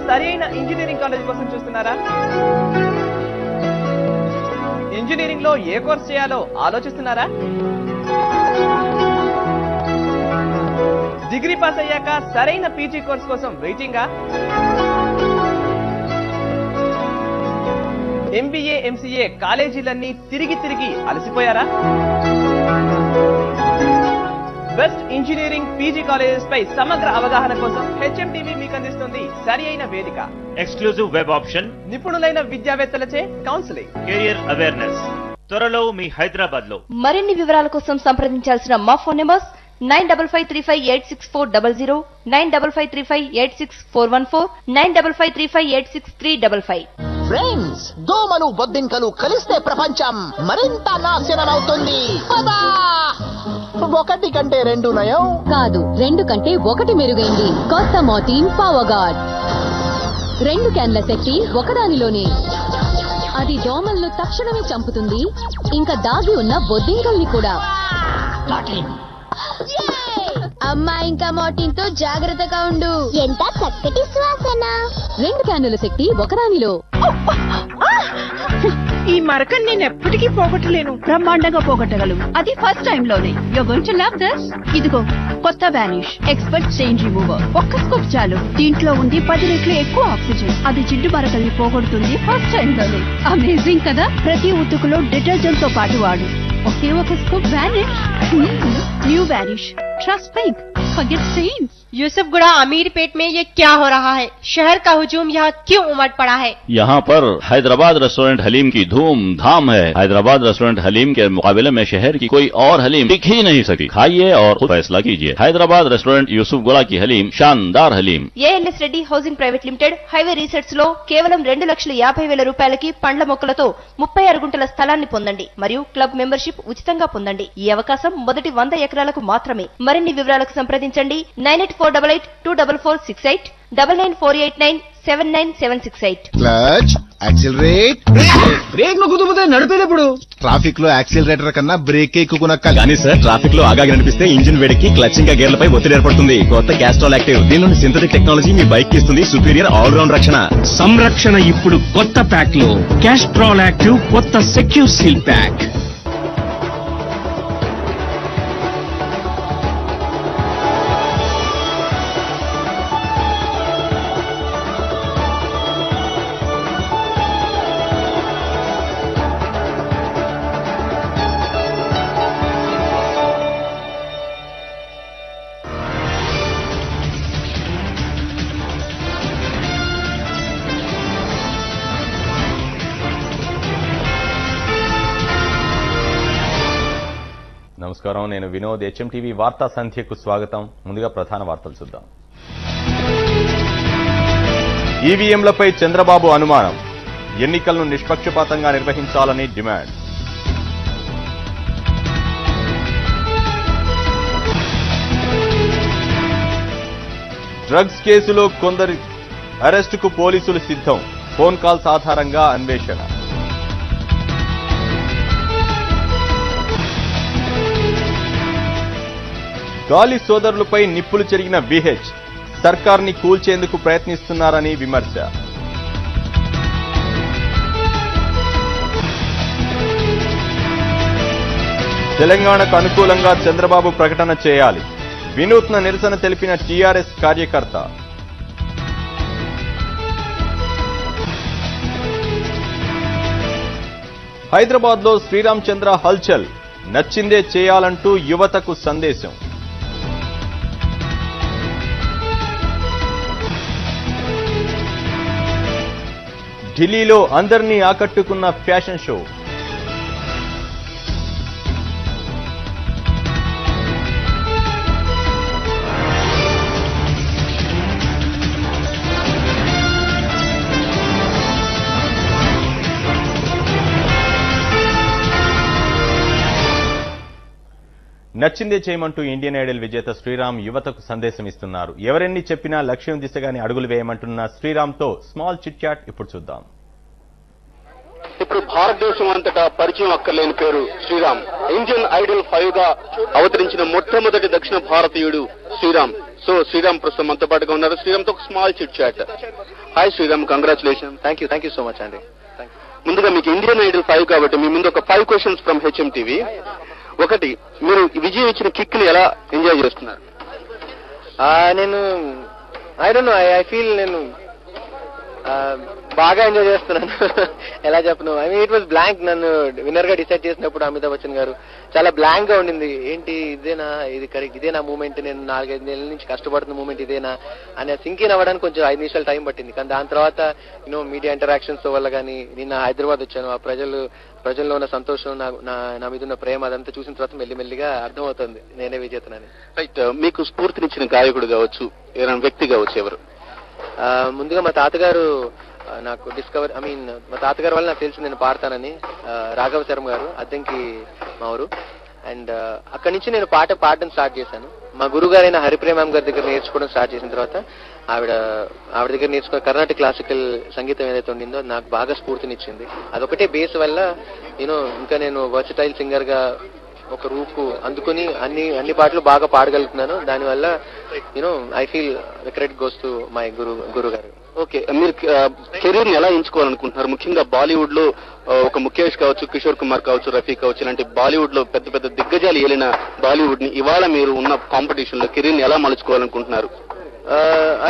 సరైన engineering college కోసం చూస్తున్నారా? ఇంజనీరింగ్ లో ఏ కోర్స్ చేయాలో ఆలోచిస్తున్నారా? డిగ్రీ పాస్ అయ్యాక సరైన పీజీ కోర్స్ కోసం వెయిటింగా? ఎంబీఏ ఎంసీఏ కాలేజీలన్నీ తిరిగి అలసిపోయారా? బెస్ట్ ఇంజనీరింగ్ పీజీ కాలేజెస్ పై సమగ్ర అవగాహన కోసం హెచ్ఎంటీవీ మీకు అందిస్తుంది సరి అయిన వేదిక. ఎక్స్క్లూజివ్ వెబ్ ఆప్షన్, నిపుణులైన విద్యావేత్తలచే కౌన్సిలింగ్, కెరియర్ అవేర్నెస్ త్వరలో మీ హైదరాబాద్ లో. మరిన్ని వివరాల కోసం సంప్రదించాల్సిన మా ఫోన్ నెంబర్స్ 9553586400, 9553586414, 9553586355. ఫ్రెండ్స్, దోమలు బొద్దింకలు కలిస్తే ప్రపంచం మరింత నాశనమవుతుంది. ఒకటి కంటే రెండు నయం కాదు, రెండు కంటే ఒకటి మెరుగైంది. కొత్త మోర్టీన్ పవర్ గార్డ్. 2 క్యాన్ల శక్తి ఒకదానిలోనే. అది దోమలను తక్షణమే చంపుతుంది, ఇంకా దాగి ఉన్న బొద్దింకల్ని కూడా. అమ్మా, ఇంకా మోర్టీన్ తో జాగ్రత్తగా ఉండు. ఎంత చక్కటి శ్వాసన. 2 క్యానుల శక్తి ఒకదానిలో. ఈ మరకని నేను ఎప్పటికీ పోగొట్టలేను. బ్రహ్మాండంగా పోగొట్టగలవు, అది ఫస్ట్ టైం లోనే. You're going to love this. ఇదిగో కొత్త వానిష్ ఎక్స్పర్ట్ స్టెయిన్ రిమూవర్. ఒక్క స్కోప్ చాలు. దీంట్లో ఉంది 10 రెట్లు ఎక్కువ ఆక్సిజన్. అది జిడ్డు మరకల్ని పోగొడుతుంది ఫస్ట్ టైం లోనే. అమేజింగ్ కదా. ప్రతి ఉతుకులో డిటర్జెంట్ తో పాటు వాడు. ఒకే ఒక scope Vanish. New Vanish. Trust pink, forget stains. Yousufguda Ameerpet में ये क्या हो रहा है? शहर का हुजूम यहाँ क्यों उमड़ पड़ा है? यहाँ पर हैदराबाद रेस्टोरेंट हलीम की धूम धाम है। हैदराबाद रेस्टोरेंट हलीम के मुकाबले में शहर की कोई और हलीम दिख ही नहीं सकी। खाइए और खुद फैसला कीजिए। हैदराबाद रेस्टोरेंट यूसुफगुड़ा की हलीम शानदार haleem. ALS Reddy housing private limited highway research లో కేవలం 2,50,000 రూపాయలకి పండ్ల మొక్కలతో 36 గుంటల స్థలాన్ని పొందండి మరియు క్లబ్ మెంబర్షిప్ ఉచితంగా పొందండి. ఈ అవకాశం మొదటి 100 ఎకరాలకు మాత్రమే. మరిన్ని వివరాలకు సంప్రదించండి 9848824468, 9948979768. Clutch, accelerate. బ్రేక్ ను కుదుపుతే నడిపేటప్పుడు ట్రాఫిక్ లో యాక్సిలరేటర్ కన్నా బ్రేక్ ఎక్కునక్కాలి. కానీ సార్, ట్రాఫిక్ లో ఆగాగి నడిపిస్తే ఇంజిన్ వేడికి క్లచ్ ఇంకా గేర్లపై ఒత్తిడి ఏర్పడుతుంది. కొత్త క్యాస్ట్రాల్ యాక్టివ్, దీనిలోని సింథటిక్ టెక్నాలజీ మీ బైక్ ఇస్తుంది సుపీరియర్ ఆల్ రౌండ్ రక్షణ. సంరక్షణ ఇప్పుడు కొత్త ప్యాక్ లో క్యాస్ట్రాల్ యాక్టివ్ కొత్త సెక్యూర్ సీల్ ప్యాక్. నమస్కారం, నేను వినోద్. హెచ్ఎంటీవీ వార్తా సంధ్యకు స్వాగతం. ముందుగా ప్రధాన వార్తలు చూద్దాం. ఈవీఎంలపై చంద్రబాబు అనుమానం. ఎన్నికలను నిష్పక్షపాతంగా నిర్వహించాలని డిమాండ్. డ్రగ్స్ కేసులో కొందరి అరెస్టుకు పోలీసులు సిద్ధం. ఫోన్ కాల్స్ ఆధారంగా అన్వేషణ. గాలి సోదరులపై నిప్పులు చెరిగిన విహెచ్, సర్కార్ని కూల్చేందుకు ప్రయత్నిస్తున్నారని విమర్శ. తెలంగాణకు అనుకూలంగా చంద్రబాబు ప్రకటన చేయాలి. వినూత్న నిరసన తెలిపిన టీఆర్ఎస్ కార్యకర్త. హైదరాబాద్ లో శ్రీరామ్ చంద్ర హల్చల్, నచ్చిందే చేయాలంటూ యువతకు సందేశం. ఢిల్లీలో అందరినీ ఆకట్టుకున్న ఫ్యాషన్ షో. నచ్చిందే చేయమంటూ ఇండియన్ ఐడల్ విజేత శ్రీరామ్ యువతకు సందేశం ఇస్తున్నారు. ఎవరెన్ని చెప్పినా లక్ష్యం దిశగానే అడుగులు వేయమంటున్న శ్రీరామ్తో స్మాల్ చిట్ చాట్ ఇప్పుడు చూద్దాం. ఇప్పుడు భారతదేశం అంతటా పరిచయం అక్కర్లేని పేరు శ్రీరామ్. ఇండియన్ ఐడల్ 5 గా అవతరించిన మొట్టమొదటి దక్షిణ భారతీయుడు శ్రీరామ్. సో శ్రీరామ్ ప్రస్తుతం మనతో పాటుగా ఉన్నారు. శ్రీరామ్తో ఒక small chit chat. Hi Sriram, congratulation. Thank you so much అండి. ముందుగా మీకు ఇండియన్ ఐడల్ 5 కాబట్టి మీ ముందు ఒక 5 క్వశ్చన్స్ ఫ్రమ్ హెచ్ఎంటీవీ. ఒకటి, మీరు విజయం ఇచ్చిన కిక్ ని ఎలా ఎంజాయ్ చేస్తున్నారు? నేను I don't know, I feel నేను బాగా ఎంజాయ్ చేస్తున్నాను. ఎలా చెప్పను, I mean it was blank. నన్ను విన్నర్ గా డిసైడ్ చేసినప్పుడు అమితాబ్ బచ్చన్ గారు చాలా బ్లాంక్ గా ఉండింది. ఏంటి ఇదేనా, ఇది కరెక్ట్, ఇదేనా మూమెంట్, నేను 4-5 నెలల నుంచి కష్టపడుతున్న మూమెంట్ ఇదేనా అనే సింకిన్ అవ్వడానికి కొంచెం 5 నిమిషాలు టైం పట్టింది. కానీ దాని తర్వాత మీడియా ఇంటరాక్షన్స్ వల్ల కానీ, నిన్న హైదరాబాద్ వచ్చాను, ఆ ప్రజల్లో ఉన్న సంతోషం, నా మీద ఉన్న ప్రేమ, అదంతా చూసిన తర్వాత మెల్లిమెల్లిగా అర్థమవుతుంది నేనే విజేతనని. రైట్, మీకు స్ఫూర్తినిచ్చిన గాయకుడు కావచ్చు, ఏదైనా వ్యక్తి కావచ్చు, ఎవరు? ముందుగా మా తాతగారు నాకు మా తాతగారి వల్ల నాకు తెలిసి నేను పాడతానని. రాఘవ శర్మ గారు, అద్దంకి మా ఊరు. అండ్ అక్కడి నుంచి నేను పాడడం స్టార్ట్ చేశాను. మా గురువు గారైన హరిప్రేమం గారి దగ్గర నేర్చుకోవడం స్టార్ట్ చేసిన తర్వాత ఆవిడ దగ్గర నేర్చుకున్న కర్ణాటక క్లాసికల్ సంగీతం ఏదైతే ఉండిందో నాకు బాగా స్ఫూర్తినిచ్చింది. అదొకటే బేస్ వల్ల ఇంకా నేను వర్సటైల్ సింగర్ గా ఒక రూపు అందుకుని అన్ని పాటలు బాగా పాడగలుగుతున్నాను. దానివల్ల I feel the credit goes to my guru garu. Okay, మీరు కెరీర్ ని ఎలా ఎంచుకోవాలనుకుంటున్నారు? ముఖ్యంగా బాలీవుడ్ లో ఒక ముఖేష్ కావచ్చు, కిషోర్ కుమార్ కావచ్చు, రఫీ కావచ్చు, ఇలాంటి బాలీవుడ్ లో పెద్ద పెద్ద దిగ్గజాలు ఏలిన బాలీవుడ్ ని ఇవాళ మీరు ఉన్న కాంపిటీషన్ లో కెరీర్ ని ఎలా మలుచుకోవాలనుకుంటున్నారు?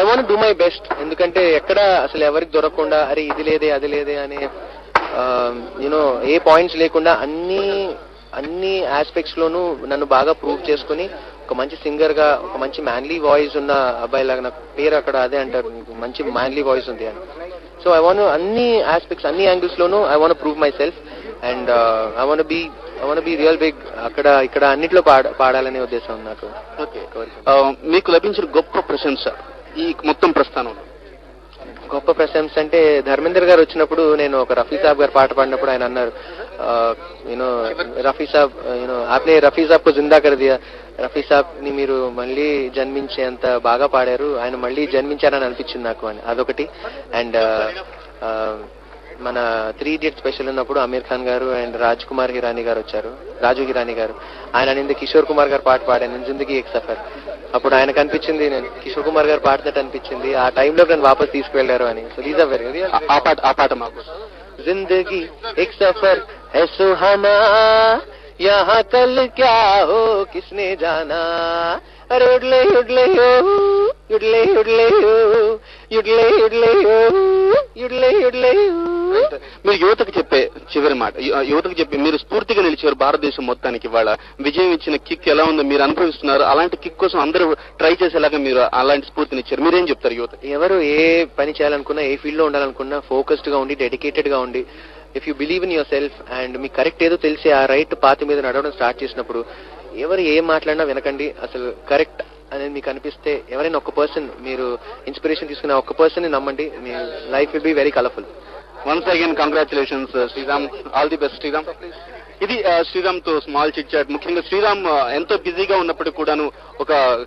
I want do my best. ఎందుకంటే ఎక్కడ అసలు ఎవరికి దొరకకుండా అరే ఇది లేదే అది లేదే అనే ఏ పాయింట్స్ లేకుండా అన్ని ఆస్పెక్ట్స్ లోనూ నన్ను బాగా ప్రూవ్ చేసుకుని ఒక మంచి సింగర్ గా, ఒక మంచి మ్యాన్లీ వాయిస్ ఉన్న అబ్బాయి లాగా, నాకు పేరు అక్కడ అదే అంటారు, మంచి మ్యాన్లీ వాయిస్ ఉంది అని. సో ఐ వాంట్ అన్ని ఆస్పెక్ట్స్, అన్ని యాంగిల్స్ లోనూ I want prove myself and I want be real big. ఇక్కడ అన్నిట్లో పాడాలనే ఉద్దేశం నాకు. మీకు లభించిన గొప్ప ప్రశంస ఈ మొత్తం ప్రస్థానంలో? గొప్ప ప్రశంస అంటే ధర్మేంద్ర గారు వచ్చినప్పుడు నేను ఒక రఫీ సాబ్ గారు పాట పాడినప్పుడు ఆయన అన్నారు, రఫీ సాబ్ ఆప్నే రఫీ సాబ్ కు జిందా కర్ దియా, రఫీ సాబ్ ని మీరు మళ్ళీ జన్మించేంత బాగా పాడారు, ఆయన మళ్ళీ జన్మించారని అనిపించింది నాకు అని. అదొకటి. అండ్ మన 3 Idiots స్పెషల్ ఉన్నప్పుడు అమీర్ ఖాన్ గారు అండ్ రాజు హిరానీ గారు ఆయన నింది కిషోర్ కుమార్ గారు పాట పాడాను, జిందగీ ఎక్ సఫర్. అప్పుడు ఆయనకు అనిపించింది నేను కిషోర్ కుమార్ గారు పాడినట్టు అనిపించింది, ఆ టైంలో నన్ను వాపస్ తీసుకువెళ్లారు అని. సో దీస్ ఆర్ వెరీ ఆ పాట మాకు. जिंदगी एक सफर है सुहाना, यहाँ कल क्या हो किसने जाना, अरे उडले उडले हो उडले उडले हो उडले उडले हो उडले उडले हो. మీరు యువతకు చెప్పే చివరి మాట, యువతకు చెప్పి మీరు స్ఫూర్తిగా నిలిచారు భారతదేశం మొత్తానికి. ఇవాళ విజయం ఇచ్చిన కిక్ ఎలా ఉందో మీరు అనుభవిస్తున్నారు. అలాంటి కిక్ కోసం అందరూ ట్రై చేసేలాగా మీరు అలాంటి స్ఫూర్తినిచ్చారు. మీరేం చెప్తారు యువత? ఎవరు ఏ పని చేయాలనుకున్నా, ఏ ఫీల్డ్ లో ఉండాలనుకున్నా ఫోకస్డ్ గా ఉండి, డెడికేటెడ్ గా ఉండి, if you believe in your self and మీకు కరెక్ట్ ఏదో తెలిసి ఆ రైట్ పాత్ మీద నడవడం స్టార్ట్ చేసినప్పుడు ఎవరు ఏం మాట్లాడినా వినకండి. అసలు కరెక్ట్ అనేది మీకు అనిపిస్తే ఎవరైనా ఒక పర్సన్, మీరు ఇన్స్పిరేషన్ తీసుకునే ఒక పర్సన్ ని నమ్మండి, మీ life will be very colourful. Once again congratulations Sriram, all the best Sriram. ఇది శ్రీరామ్ తో స్మాల్ చిట్ చాట్. ముఖ్యంగా శ్రీరామ్ ఎంతో బిజీగా ఉన్నప్పటికీ కూడాను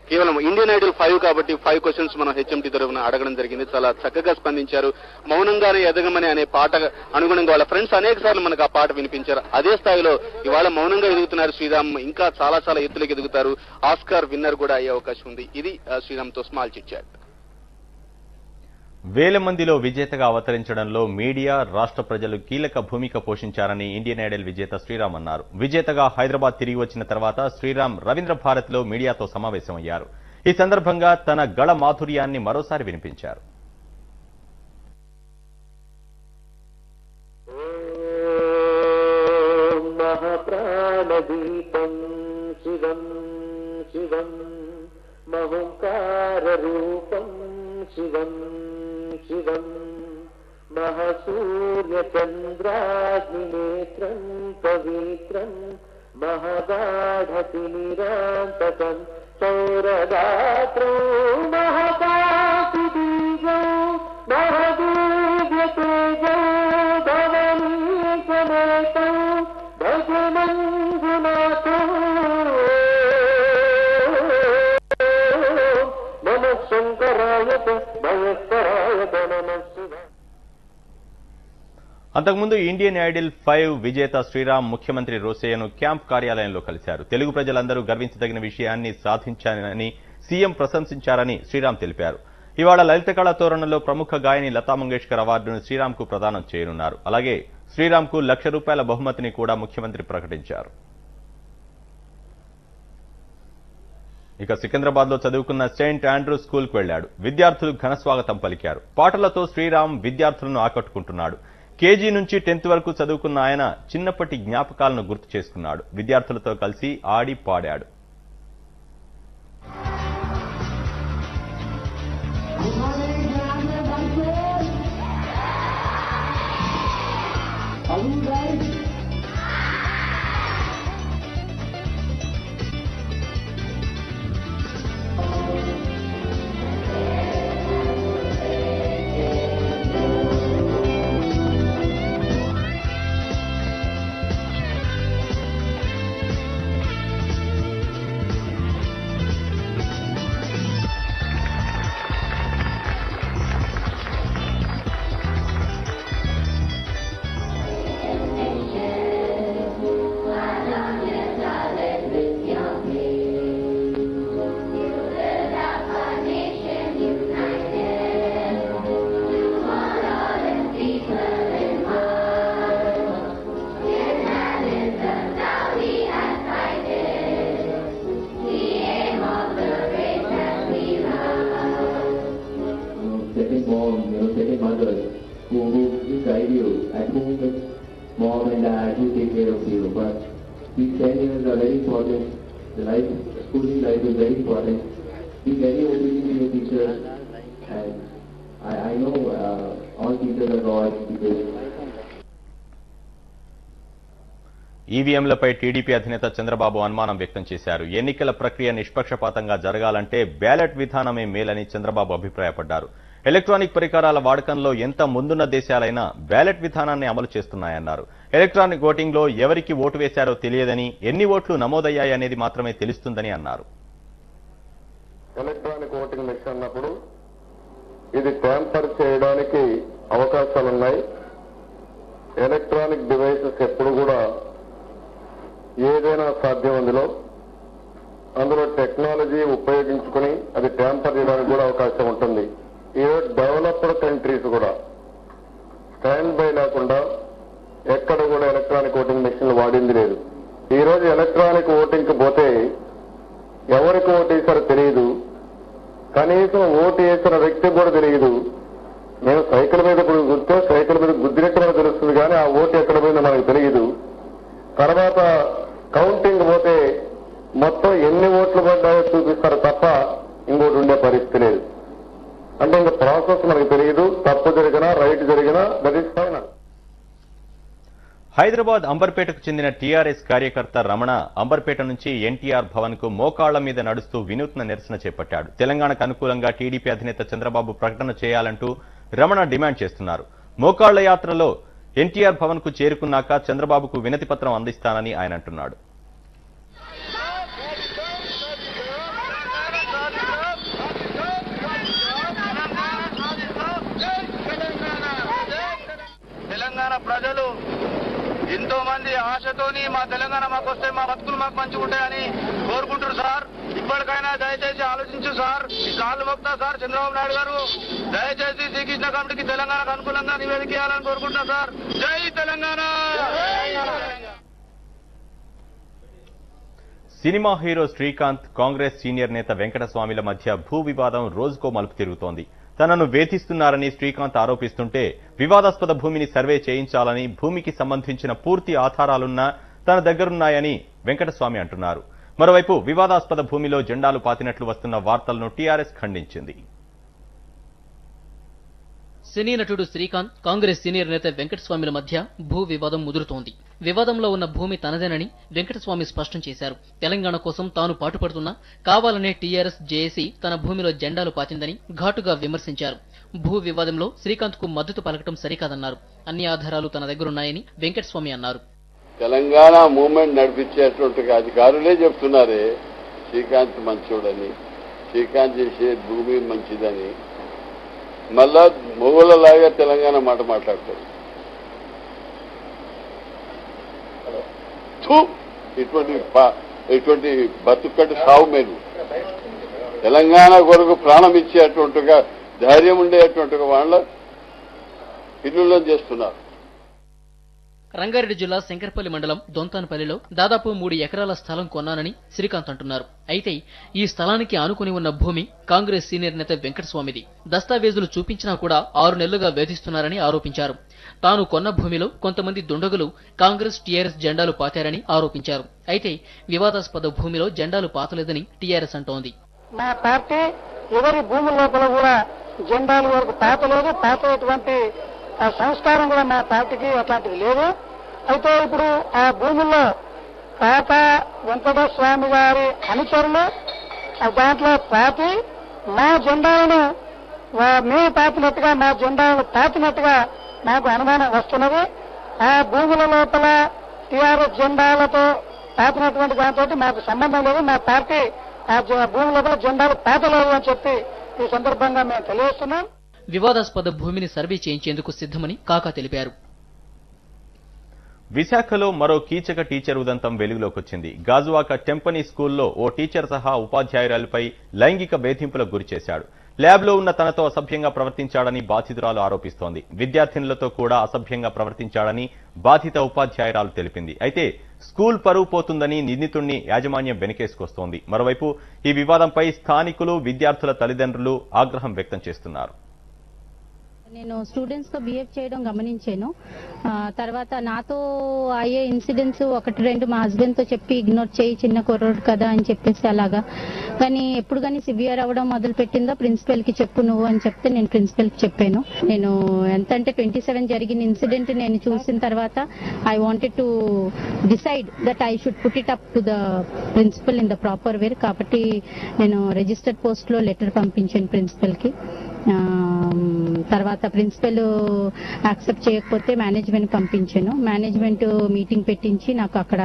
కేవలం ఇండియన్ ఐడల్ 5 కాబట్టి 5 క్వశ్చన్స్ మనం హెచ్ఎంటీ తరఫున అడగడం జరిగింది. చాలా చక్కగా స్పందించారు. మౌనంగానే ఎదగమని అనే పాట అనుగుణంగా వాళ్ళ ఫ్రెండ్స్ అనేక సార్లు మనకు ఆ పాట వినిపించారు. అదే స్థాయిలో ఇవాళ మౌనంగా ఎదుగుతున్నారు శ్రీరామ్. ఇంకా చాలా చాలా ఎత్తులకు ఎదుగుతారు. ఆస్కార్ విన్నర్ కూడా అయ్యే అవకాశం ఉంది. ఇది శ్రీరామ్ తో స్మాల్ చిట్ చాట్. వేల మందిలో విజేతగా అవతరించడంలో మీడియా, రాష్ట్ర ప్రజలు కీలక భూమిక పోషించారని ఇండియన్ ఐడల్ విజేత శ్రీరామ్ అన్నారు. విజేతగా హైదరాబాద్ తిరిగి వచ్చిన తర్వాత శ్రీరామ్ రవీంద్ర భారత్లో మీడియాతో సమావేశమయ్యారు. ఈ సందర్భంగా తన గళ మాధుర్యాన్ని మరోసారి వినిపించారు. శివం మహసూర్యచంద్రాగ్నినేత్రం పవిత్రం మహగాఢతినిరాంతకం సౌరదాత్రో మహకాశిబీజో మహదీవ్యతేజో భవనీయమేతో భజమంజునాథో నమః శంకరాయ భయస్కరాయ నమః. అంతకుముందు ఇండియన్ ఐడల్ 5 విజేత శ్రీరామ్ ముఖ్యమంత్రి రోసయ్యను క్యాంప్ కార్యాలయంలో కలిశారు. తెలుగు ప్రజలందరూ గర్వించదగిన విషయాన్ని సాధించారని సీఎం ప్రశంసించారని శ్రీరామ్ తెలిపారు. ఇవాళ లలిత కళా తోరణంలో ప్రముఖ గాయని లతా మంగేష్కర్ అవార్డును శ్రీరామ్కు ప్రదానం చేయనున్నారు. అలాగే శ్రీరామ్కు ₹1,00,000 బహుమతిని కూడా ముఖ్యమంత్రి ప్రకటించారు. ఇక సికింద్రాబాద్ లో చదువుకున్న సెయింట్ ఆండ్రూ స్కూల్ కు వెళ్లాడు. విద్యార్థులు ఘనస్వాగతం పలికారు. పాటలతో శ్రీరామ్ విద్యార్థులను ఆకట్టుకుంటున్నాడు. కేజీ నుంచి 10th వరకు చదువుకున్న ఆయన చిన్నప్పటి జ్ఞాపకాలను గుర్తు చేసుకున్నాడు. విద్యార్థులతో కలిసి ఆడి పాడాడు. Mom and dad who take care of you, but these 10 years are very important. The life, schooling life is very important. Be very obedient to your teachers, and I know all teachers are God because. ఈవీఎంలపై టీడీపీ అధినేత చంద్రబాబు అనుమానం వ్యక్తం చేశారు. ఎన్నికల ప్రక్రియ నిష్పక్షపాతంగా జరగాలంటే ballot విధానమే మేలని చంద్రబాబు అభిప్రాయపడ్డారు. ఎలక్ట్రానిక్ పరికరాల వాడకంలో ఎంత ముందున్న దేశాలైనా బ్యాలెట్ విధానాన్ని అమలు చేస్తున్నాయన్నారు. ఎలక్ట్రానిక్ ఓటింగ్ లో ఎవరికి ఓటు వేశారో తెలియదని, ఎన్ని ఓట్లు నమోదయ్యాయనేది మాత్రమే తెలుస్తుందని అన్నారు. ఎలక్ట్రానిక్ ఓటింగ్ మిషన్ అన్నప్పుడు ఇది ట్యాంపర్ చేయడానికి అవకాశాలున్నాయి. ఎలక్ట్రానిక్ డివైసెస్ ఎప్పుడు కూడా ఏదైనా సాధ్యం అందులో టెక్నాలజీ ఉపయోగించుకుని అది ట్యాంపర్ చేయడానికి కూడా అవకాశం ఉంటుంది. ఏ డెవలప్డ్ కంట్రీస్ కూడా స్టాండ్ బై లేకుండా ఎక్కడ కూడా ఎలక్ట్రానిక్ ఓటింగ్ మెషిన్లు వాడింది లేదు. ఈ రోజు ఎలక్ట్రానిక్ ఓటింగ్ కి పోతే ఎవరికి ఓటు వేశారో తెలియదు, కనీసం ఓటు వేసిన వ్యక్తికి కూడా తెలియదు. మేము సైకిల్ మీద గుర్తే సైకిల్ మీద గుద్దినట్టు మనకు తెలుస్తుంది, కానీ ఆ ఓటు ఎక్కడ పోయిందో మనకు తెలియదు. తర్వాత కౌంటింగ్ పోతే మొత్తం ఎన్ని ఓట్లు పడ్డాయో చూపిస్తారు తప్ప ఇంకోటి ఉండే పరిస్థితి లేదు. అంటే ఇంకా ప్రాసెస్ మనకు తెలియదు. తప్పు జరిగినా రైట్ జరిగినా దట్ ఈస్ ఫైనల్. హైదరాబాద్ అంబర్పేటకు చెందిన టీఆర్ఎస్ కార్యకర్త రమణ అంబర్పేట నుంచి ఎన్టీఆర్ భవన్ కు మోకాళ్ల మీద నడుస్తూ వినూత్న నిరసన చేపట్టాడు. తెలంగాణకు అనుకూలంగా టీడీపీ అధినేత చంద్రబాబు ప్రకటన చేయాలంటూ రమణ డిమాండ్ చేస్తున్నారు. మోకాళ్ల యాత్రలో ఎన్టీఆర్ భవన్ కు చేరుకున్నాక చంద్రబాబుకు వినతి పత్రం అందిస్తానని ఆయన అంటున్నాడు. తెలంగాణ ప్రజలు ఎంతో మంది ఆశతోని మా తెలంగాణ మాకు వస్తే మా బతుకులు మాకు మంచిగా ఉంటాయని కోరుకుంటారు సార్. ఇప్పటికైనా దయచేసి ఆలోచించు సార్. ఈ కాళ్ళు మొక్తా సార్ చంద్రబాబు నాయుడు గారు, దయచేసి శ్రీకృష్ణ కమిటీకి తెలంగాణకు అనుకూలంగా నివేదిక ఇవ్వాలని కోరుకుంటున్నా సార్. జై Telangana. Cinema hero Srikanth, Congress senior నేత వెంకటస్వామిల మధ్య భూ వివాదం రోజుకో మలుపు తిరుగుతోంది. తనను వేధిస్తున్నారని శ్రీకాంత్ ఆరోపిస్తుంటే వివాదాస్పద భూమిని సర్వే చేయించాలని, భూమికి సంబంధించిన పూర్తి ఆధారాలున్నా తన దగ్గరున్నాయని వెంకటస్వామి అంటున్నారు. మరోవైపు వివాదాస్పద భూమిలో జెండాలు పాతినట్లు వస్తున్న వార్తలను టీఆర్ఎస్ ఖండించింది. సినీ నటుడు శ్రీకాంత్, కాంగ్రెస్ సీనియర్ నేత వెంకటస్వామిల మధ్య భూ వివాదం ముదురుతోంది. వివాదంలో ఉన్న భూమి తనదేనని వెంకటస్వామి స్పష్టం చేశారు. తెలంగాణ కోసం తాను పాటుపడుతున్నా కావాలనే టీఆర్ఎస్ జేఏసీ తన భూమిలో జెండాలు పాతిందని ఘాటుగా విమర్శించారు. భూ వివాదంలో శ్రీకాంత్ కు మద్దతు పలకటం సరికాదన్నారు. అన్ని ఆధారాలు తన దగ్గరున్నాయని వెంకటస్వామి అన్నారు. తెలంగాణ మూవ్మెంట్ నడిపించేటువంటి అధికారులే చెప్తున్నారే శ్రీకాంత్ మంచోడని, శ్రీకాంత్ చేసే భూమి మంచిదని. మళ్ళా మొగోళ్ళలాగా తెలంగాణ మాట మాట్లాడతారు. ఇటువంటి బతుకట్టు సాగు మేలు తెలంగాణ కొరకు ప్రాణం ఇచ్చేటువంటిగా ధైర్యం ఉండేటువంటిగా వాళ్ళ పిల్లులను చేస్తున్నారు. రంగారెడ్డి జిల్లా శంకర్పల్లి మండలం దొంతానపల్లిలో దాదాపు 3 ఎకరాల స్థలం కొన్నానని శ్రీకాంత్ అంటున్నారు. అయితే ఈ స్థలానికి ఆనుకుని ఉన్న భూమి కాంగ్రెస్ సీనియర్ నేత వెంకటస్వామిది. దస్తావేజులు చూపించినా కూడా 6 నెలలుగా వేధిస్తున్నారని ఆరోపించారు. తాను కొన్న భూమిలో కొంతమంది దుండగులు కాంగ్రెస్ టీఆర్ఎస్ జెండాలు పాతారని ఆరోపించారు. అయితే వివాదాస్పద భూమిలో జెండాలు పాతలేదని టీఆర్ఎస్ అంటోంది. మా పార్టీ ఎవరి భూముల లోపల కూడా జెండాలు వరకు పాతలేదు, పాతేటువంటి సంస్కారం కూడా మా పార్టీకి అట్లాంటిది లేదు. అయితే ఇప్పుడు ఆ భూముల్లో పాత వెంకటస్వామి గారి అనుచరులు దాంట్లో పాతి మా జెండాలను మేము పాతినట్టుగా మా జెండాలను పాతినట్టుగా నాకు అనుమానం వస్తున్నది. ఆ భూముల లోపల టీఆర్ఎస్ జెండాలతో పాతినటువంటి దాంతో మాకు సంబంధం లేదు. మా పార్టీ ఆ భూముల లోపల జెండాలు పాతలేవు అని చెప్పి ఈ సందర్భంగా మేము తెలియజేస్తున్నాం. వివాదాస్పద భూమిని సర్వే చేయించేందుకు సిద్ధమని కాకా తెలిపారు. విశాఖలో మరో కీచక టీచర్ ఉదంతం వెలుగులోకి వచ్చింది. గాజువాక టెంపనీ స్కూల్లో ఓ టీచర్ సహా ఉపాధ్యాయురాలిపై లైంగిక వేధింపులకు గురిచేశాడు. ల్యాబ్లో ఉన్న తనతో అసభ్యంగా ప్రవర్తించాడని బాధితురాలు ఆరోపిస్తోంది. విద్యార్థినులతో కూడా అసభ్యంగా ప్రవర్తించాడని బాధిత ఉపాధ్యాయురాలు తెలిపింది. అయితే స్కూల్ పరువు పోతుందని నిందితుడిని యాజమాన్యం వెనకేసుకొస్తోంది. మరోవైపు ఈ వివాదంపై స్థానికులు, విద్యార్థుల తల్లిదండ్రులు ఆగ్రహం వ్యక్తం చేస్తున్నారు. నేను స్టూడెంట్స్ తో బిహేవ్ చేయడం గమనించాను. తర్వాత నాతో అయ్యే ఇన్సిడెంట్స్ 1-2 మా హస్బెండ్ తో చెప్పి ఇగ్నోర్ చేయి, చిన్న కుర్రోడు కదా అని చెప్పేసి అలాగా. కానీ ఎప్పుడు కానీ సివియర్ అవ్వడం మొదలు పెట్టిందా ప్రిన్సిపల్ కి చెప్పు నువ్వు అని చెప్తే నేను ప్రిన్సిపల్ కి చెప్పాను. నేను ఎంత అంటే 27 జరిగిన ఇన్సిడెంట్ నేను చూసిన తర్వాత I wanted to decide that I should put it up to the principal in the proper way. కాబట్టి నేను రిజిస్టర్డ్ పోస్ట్ లో లెటర్ పంపించాను ప్రిన్సిపల్ కి. తర్వాత ప్రిన్సిపల్ యాక్సెప్ట్ చేయకపోతే మేనేజ్మెంట్ పంపించాను. మేనేజ్మెంట్ మీటింగ్ పెట్టించి నాకు అక్కడ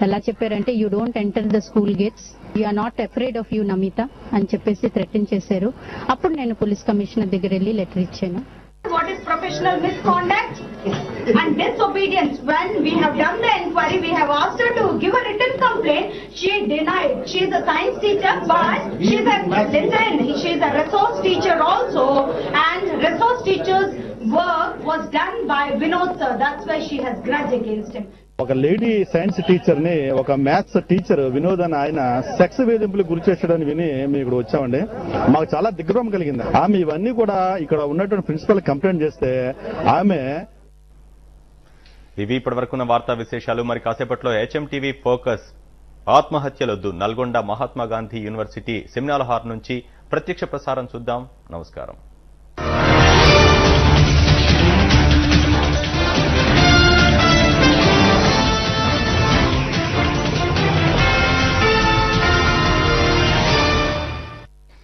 ఎలా చెప్పారంటే you don't enter the school gates, you are not afraid of you Namitha అని చెప్పేసి థ్రెటన్ చేశారు. అప్పుడు నేను పోలీస్ కమిషనర్ దగ్గర వెళ్ళి లెటర్ ఇచ్చాను. What is professional misconduct and disobedience? When we have done the inquiry, we have asked her to give a written complaint. She denied. She is a science teacher, but she is a resource teacher also, and resource teacher's work was done by Vinod sir. That's why she has grudge against him. ఒక lady science teacher ని ఒక maths teacher Vinod అని ఆయన sex వేధింపులకు గురి చేశాడని విని మేము ఇక్కడ వచ్చామండి. మాకు చాలా దిగ్భ్రమం కలిగింది. ఆమె ఇవన్నీ కూడా ఇక్కడ ఉన్నటువంటి ప్రిన్సిపల్ కంప్లైంట్ చేస్తే ఆమె ఇవి ఇప్పటివరకున్న వార్తా విశేషాలు. మరి కాసేపట్లో HMTV ఫోకస్ ఆత్మహత్యలొద్దు Nalgonda Mahatma Gandhi university seminar hall నుంచి ప్రత్యక్ష ప్రసారం చూద్దాం. నమస్కారం.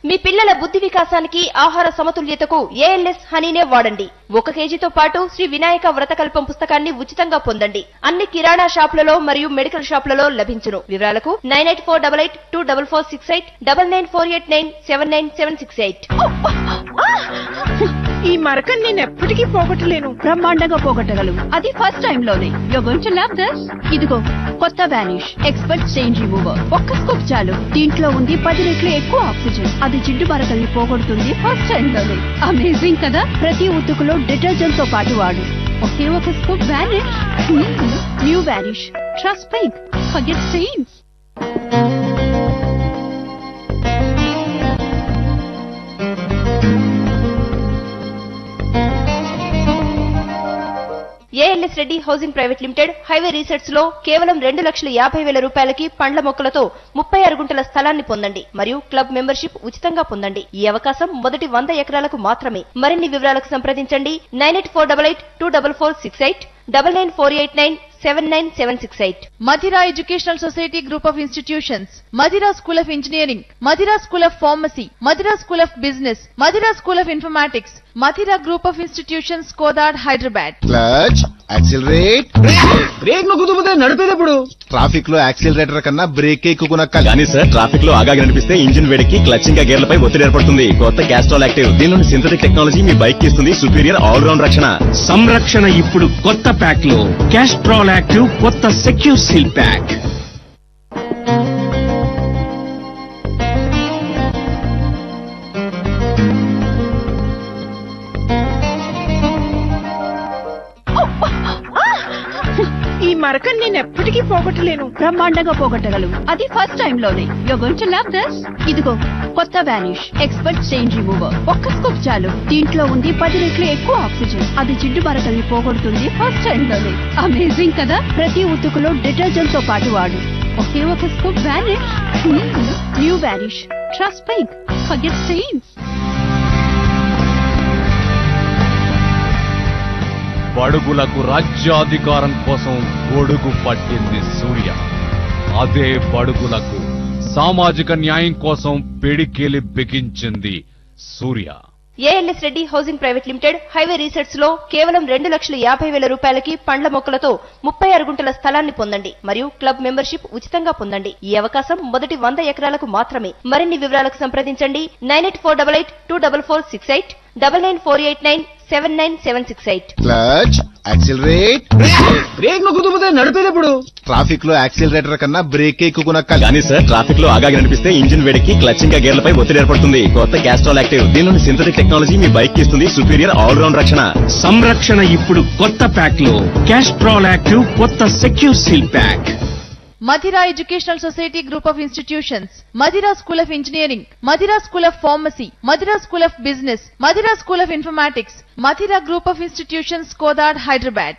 మీ పిల్లల బుద్ధి వికాసానికి, ఆహార సమతుల్యతకు ALS హనీనే వాడండి. 1 కేజీతో పాటు శ్రీ వినాయక వ్రతకల్పం పుస్తకాన్ని ఉచితంగా పొందండి. అన్ని కిరాణా షాపులలో మరియు మెడికల్ షాపులలో లభించును. వివరాలకు 9848824468 9948979768. ఈ మరకని నేను ఎప్పటికీ పోగొట్టలేను. బ్రహ్మాండంగా పోగొట్టగలవు. అది ఫస్ట్ టైం లోనే. You going to love this. ఇదిగో కొత్త వానిష్ ఎక్స్పర్ట్ స్టెయిన్ రిమూవర్. ఒక్క స్కోప్ చాలు. దీంట్లో ఉంది 10 రెట్లు ఎక్కువ ఆక్సిజన్. అది జిడ్డు మరకల్ని పోగొడుతుంది ఫస్ట్ టైం లోనే. అమేజింగ్ కదా. ప్రతి ఉతుకులో డిటర్జెంట్ తో పాటు వాడు. ఒకే ఒక scope Vanish. New Vanish. Trust pink. Forget stains. ALS Reddy housing private limited highway research లో కేవలం 2,50,000 రూపాయలకి పండ్ల మొక్కలతో 36 గుంటల స్థలాన్ని పొందండి మరియు క్లబ్ మెంబర్షిప్ ఉచితంగా పొందండి. ఈ అవకాశం మొదటి 100 ఎకరాలకు మాత్రమే. మరిన్ని వివరాలకు సంప్రదించండి 9848824468 9948979768. Madhira Educational Society Group of Institutions, Madhira School of Engineering, Madhira School of Pharmacy, Madhira School of Business, Madhira School of Informatics, Madhira Group of Institutions, Kodad, Hyderabad. Clutch, accelerate, brake నొక్కుతూ నడిపేటప్పుడు traffic లో accelerator కన్నా break ఎక్కువ కానీ sir traffic లో ఆగాగి అనిపిస్తే engine వేడికి clutch ఇంకా గేర్లపై ఒత్తిడి ఏర్పడుతుంది. కొత్త క్యాస్ట్రాల్ యాక్టివ్ దీనిలోని సింథటిక్ టెక్నాలజీ మీ బైక్ ఇస్తుంది సుపీరియర్ ఆల్ రౌండ్ రక్షణ. సంరక్షణ ఇప్పుడు కొత్త ప్యాక్ లో క్యాస్ట్రాల్ యాక్టివ్ కొత్త సెక్యూర్ సీల్ ప్యాక్. ఈ మరకని నేను ఎప్పటికీ పోగొట్టలేను. బ్రహ్మాండంగా పోగొట్టగలవు. అది ఫస్ట్ టైం లోనే. You're going to love this. ఇదిగో కొత్త వానిష్ ఎక్స్పర్ట్ స్టెయిన్ రిమూవర్. ఒక్క స్కోప్ చాలు. దీంట్లో ఉంది 10 రెట్లు ఎక్కువ ఆక్సిజన్. అది జిడ్డు మరకల్ని పోగొడుతుంది ఫస్ట్ టైం లోనే. అమేజింగ్ కదా. ప్రతి ఉతుకులో డిటర్జెంట్ తో పాటు వాడు. ఒకే ఒక scope Vanish. New Vanish. Trust pink. Forget stains. బడుగులకు రాజ్యాధికారం కోసం గొడుగు పట్టింది సూర్య. అదే బడుగులకు సామాజిక న్యాయం కోసం పిడికిలి బిగించింది Surya. ALS Reddy housing private limited highway research లో కేవలం 2,50,000 రూపాయలకి పండ్ల మొక్కలతో 36 గుంటల స్థలాన్ని పొందండి మరియు క్లబ్ మెంబర్షిప్ ఉచితంగా పొందండి. ఈ అవకాశం మొదటి 100 ఎకరాలకు మాత్రమే. మరిన్ని వివరాలకు సంప్రదించండి 9848824468 9948979768. క్లచ్ యాక్సిలరేట్ బ్రేక్ నొక్కుతుంటే నడిపేటప్పుడు ట్రాఫిక్ లో యాక్సిలరేటర్ కన్నా బ్రేక్ ఎక్కువ కానీ సార్ ట్రాఫిక్ లో ఆగాగి అనిపిస్తే ఇంజిన్ వేడికి క్లచ్ ఇంకా గేర్లపై ఒత్తిడి ఏర్పడుతుంది. కొత్త క్యాస్ట్రాల్ యాక్టివ్ దీనిలోని సింథటిక్ టెక్నాలజీ మీ బైక్ ఇస్తుంది సుపీరియర్ ఆల్ రౌండ్ రక్షణ. సంరక్షణ ఇప్పుడు కొత్త ప్యాక్ లో క్యాస్ట్రాల్ యాక్టివ్ కొత్త secure seal pack. Madhira Educational Society Group of Institutions, Madhira School of Engineering, Madhira School of Pharmacy, Madhira School of Business, Madhira School of Informatics, Madhira Group of Institutions, Kodad, Hyderabad.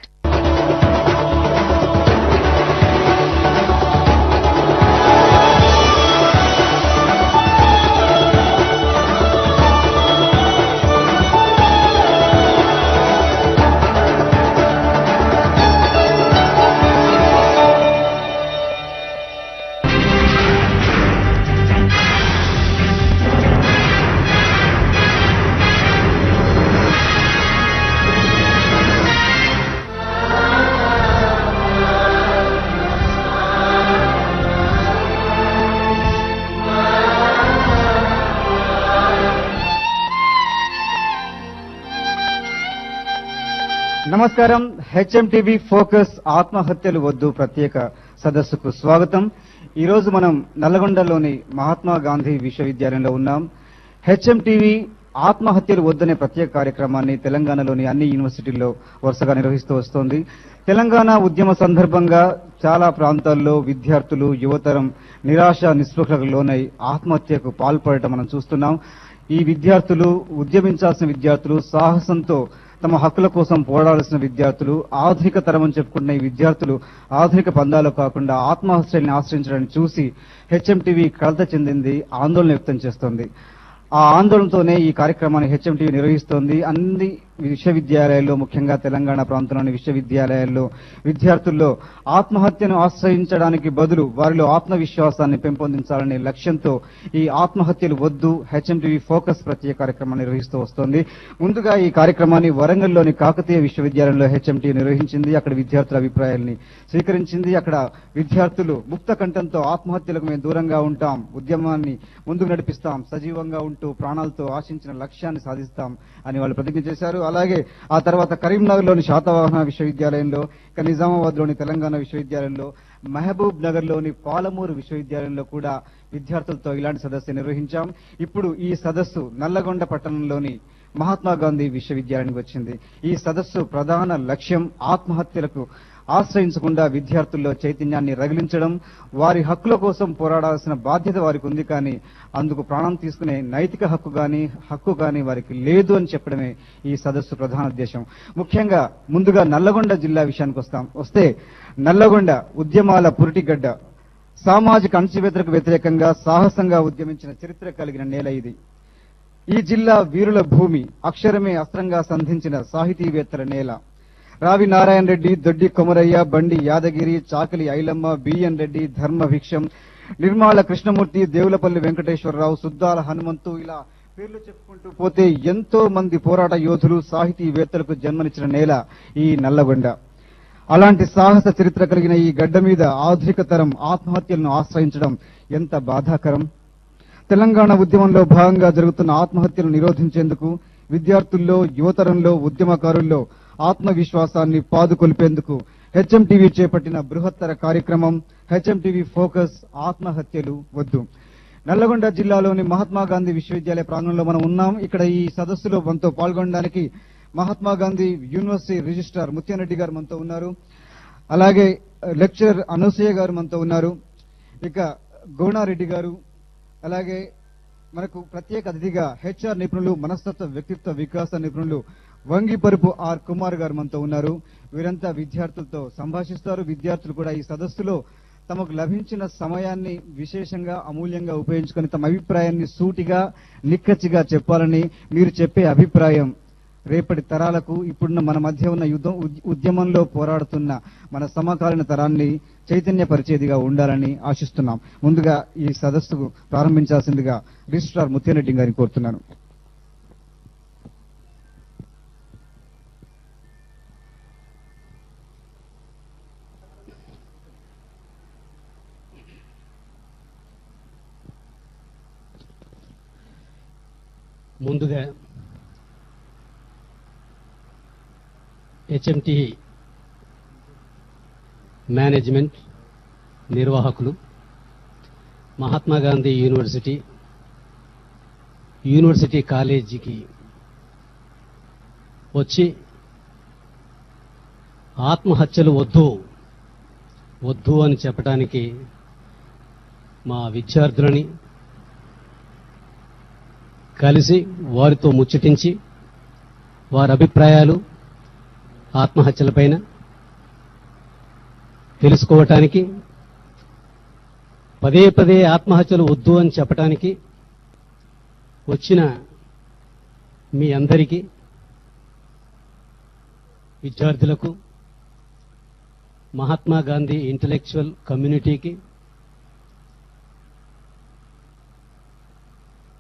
నమస్కారం. HMTV focus ఆత్మహత్యలు వద్దు ప్రత్యేక సదస్సుకు స్వాగతం. ఈ రోజు మనం నల్లగొండలోని మహాత్మా గాంధీ విశ్వవిద్యాలయంలో ఉన్నాం. హెచ్ఎంటీవీ ఆత్మహత్యలు వద్దనే ప్రత్యేక కార్యక్రమాన్ని తెలంగాణలోని అన్ని యూనివర్సిటీల్లో వరుసగా నిర్వహిస్తూ వస్తోంది. తెలంగాణ ఉద్యమ సందర్భంగా చాలా ప్రాంతాల్లో విద్యార్థులు యువతరం నిరాశ నిస్పృహలకు లోనై ఆత్మహత్యకు పాల్పడటం మనం చూస్తున్నాం. ఈ విద్యార్థులు ఉద్యమించాల్సిన విద్యార్థులు, సాహసంతో తమ హక్కుల కోసం పోరాడాల్సిన విద్యార్థులు, ఆధునిక తరం అని చెప్పుకుంటున్న ఈ విద్యార్థులు ఆధునిక పందాలు కాకుండా ఆత్మహత్యల్ని ఆశ్రయించడాన్ని చూసి హెచ్ఎంటీవీ కలత చెందింది, ఆందోళన వ్యక్తం చేస్తోంది. ఆ ఆందోళనతోనే ఈ కార్యక్రమాన్ని హెచ్ఎంటీవీ నిర్వహిస్తోంది. అన్ని విశ్వవిద్యాలయాల్లో, ముఖ్యంగా తెలంగాణ ప్రాంతంలోని విశ్వవిద్యాలయాల్లో విద్యార్థుల్లో ఆత్మహత్యను ఆశ్రయించడానికి బదులు వారిలో ఆత్మవిశ్వాసాన్ని పెంపొందించాలనే లక్ష్యంతో ఈ ఆత్మహత్యలు వద్దు హెచ్ఎంటీవీ ఫోకస్ ప్రత్యేక కార్యక్రమాన్ని నిర్వహిస్తూ వస్తోంది. ముందుగా ఈ కార్యక్రమాన్ని వరంగల్లోని కాకతీయ విశ్వవిద్యాలయంలో హెచ్ఎంటీవీ నిర్వహించింది. అక్కడ విద్యార్థుల అభిప్రాయాల్ని స్వీకరించింది. అక్కడ విద్యార్థులు ముక్త కంఠంతో ఆత్మహత్యలకు మేము దూరంగా ఉంటాం, ఉద్యమాన్ని ముందుకు నడిపిస్తాం, సజీవంగా ఉంటూ ప్రాణాలతో ఆశించిన లక్ష్యాన్ని సాధిస్తాం అని వాళ్ళు ప్రతిజ్ఞ చేశారు. అలాగే ఆ తర్వాత కరీంనగర్లోని శాతవాహన విశ్వవిద్యాలయంలో, ఇక నిజామాబాద్లోని తెలంగాణ విశ్వవిద్యాలయంలో, మహబూబ్ నగర్లోని పాలమూరు విశ్వవిద్యాలయంలో కూడా విద్యార్థులతో ఇలాంటి సదస్సు నిర్వహించాం. ఇప్పుడు ఈ సదస్సు నల్లగొండ పట్టణంలోని మహాత్మా గాంధీ విశ్వవిద్యాలయానికి వచ్చింది. ఈ సదస్సు ప్రధాన లక్ష్యం ఆత్మహత్యలకు ఆశ్రయించకుండా విద్యార్థుల్లో చైతన్యాన్ని రగిలించడం. వారి హక్కుల కోసం పోరాడాల్సిన బాధ్యత వారికి ఉంది, కానీ అందుకు ప్రాణం తీసుకునే నైతిక హక్కు కానీ వారికి లేదు అని చెప్పడమే ఈ సదస్సు ప్రధాన ఉద్దేశం. ముఖ్యంగా ముందుగా నల్లగొండ జిల్లా విషయానికి వస్తే నల్లగొండ ఉద్యమాల పురిటిగడ్డ. సామాజిక అణచివేతలకు వ్యతిరేకంగా సాహసంగా ఉద్యమించిన చరిత్ర కలిగిన నేల ఇది. ఈ జిల్లా వీరుల భూమి, అక్షరమే అస్త్రంగా సంధించిన సాహితీవేత్తల నేల. రావి నారాయణ రెడ్డి, దొడ్డి కొమరయ్య, బండి యాదగిరి, చాకలి ఐలమ్మ, బిఎన్ రెడ్డి, ధర్మభిక్షం, నిర్మాల కృష్ణమూర్తి, దేవులపల్లి వెంకటేశ్వరరావు, సుద్దాల హనుమంతు, ఇలా పేర్లు చెప్పుకుంటూ పోతే ఎంతో మంది పోరాట యోధులు, సాహితీవేత్తలకు జన్మనిచ్చిన నేల ఈ నల్లగొండ. అలాంటి సాహస చరిత్ర కలిగిన ఈ గడ్డ మీద ఆధునిక తరం ఆత్మహత్యలను ఆశ్రయించడం ఎంత బాధాకరం. తెలంగాణ ఉద్యమంలో భాగంగా జరుగుతున్న ఆత్మహత్యలను నిరోధించేందుకు విద్యార్థుల్లో, యువతరంలో, ఉద్యమకారుల్లో ఆత్మవిశ్వాసాన్ని పాదుకొల్పేందుకు హెచ్ఎంటీవీ చేపట్టిన బృహత్తర కార్యక్రమం హెచ్ఎంటీవీ ఫోకస్ ఆత్మహత్యలు వద్దు. నల్లగొండ జిల్లాలోని మహాత్మా గాంధీ విశ్వవిద్యాలయ ప్రాంగణంలో మనం ఉన్నాం. ఇక్కడ ఈ సదస్సులో మనతో పాల్గొనడానికి మహాత్మా గాంధీ యూనివర్సిటీ రిజిస్ట్రార్ ముత్యారెడ్డి గారు మనతో ఉన్నారు. అలాగే లెక్చరర్ అనసూయ గారు మనతో ఉన్నారు. ఇక గోనారెడ్డి గారు, అలాగే మనకు ప్రత్యేక అతిథిగా హెచ్ఆర్ నిపుణులు, మనస్తత్వ వ్యక్తిత్వ వికాస నిపుణులు వంగిపరుపు ఆర్ కుమార్ గారు మనతో ఉన్నారు. వీరంతా విద్యార్థులతో సంభాషిస్తారు. విద్యార్థులు కూడా ఈ సదస్సులో తమకు లభించిన సమయాన్ని విశేషంగా అమూల్యంగా ఉపయోగించుకొని తమ అభిప్రాయాన్ని సూటిగా నిక్కచ్చిగా చెప్పాలని, మీరు చెప్పే అభిప్రాయం రేపటి తరాలకు ఇప్పుడున్న మన మధ్య ఉన్న ఉద్యమంలో పోరాడుతున్న మన సమకాలీన తరాన్ని చైతన్యపరిచేదిగా ఉండాలని ఆశిస్తున్నాం. ముందుగా ఈ సదస్సుకు ప్రారంభించాల్సిందిగా రిజిస్ట్రార్ ముత్యారెడ్డి గారిని కోరుతున్నాను. ముందుగా హెచ్ఎంటీ మేనేజ్మెంట్, నిర్వాహకులు, మహాత్మా గాంధీ యూనివర్సిటీ కాలేజీకి వచ్చి ఆత్మహత్యలు వద్దు అని చెప్పడానికి మా విద్యార్థులని కలిసి వారితో ముచ్చటించి వారి అభిప్రాయాలు ఆత్మహత్యలపైన తెలుసుకోవటానికి, పదే పదే ఆత్మహత్యలు వద్దు అని చెప్పటానికి వచ్చిన మీ అందరికీ, విద్యార్థులకు, మహాత్మా గాంధీ ఇంటలెక్చువల్ కమ్యూనిటీకి,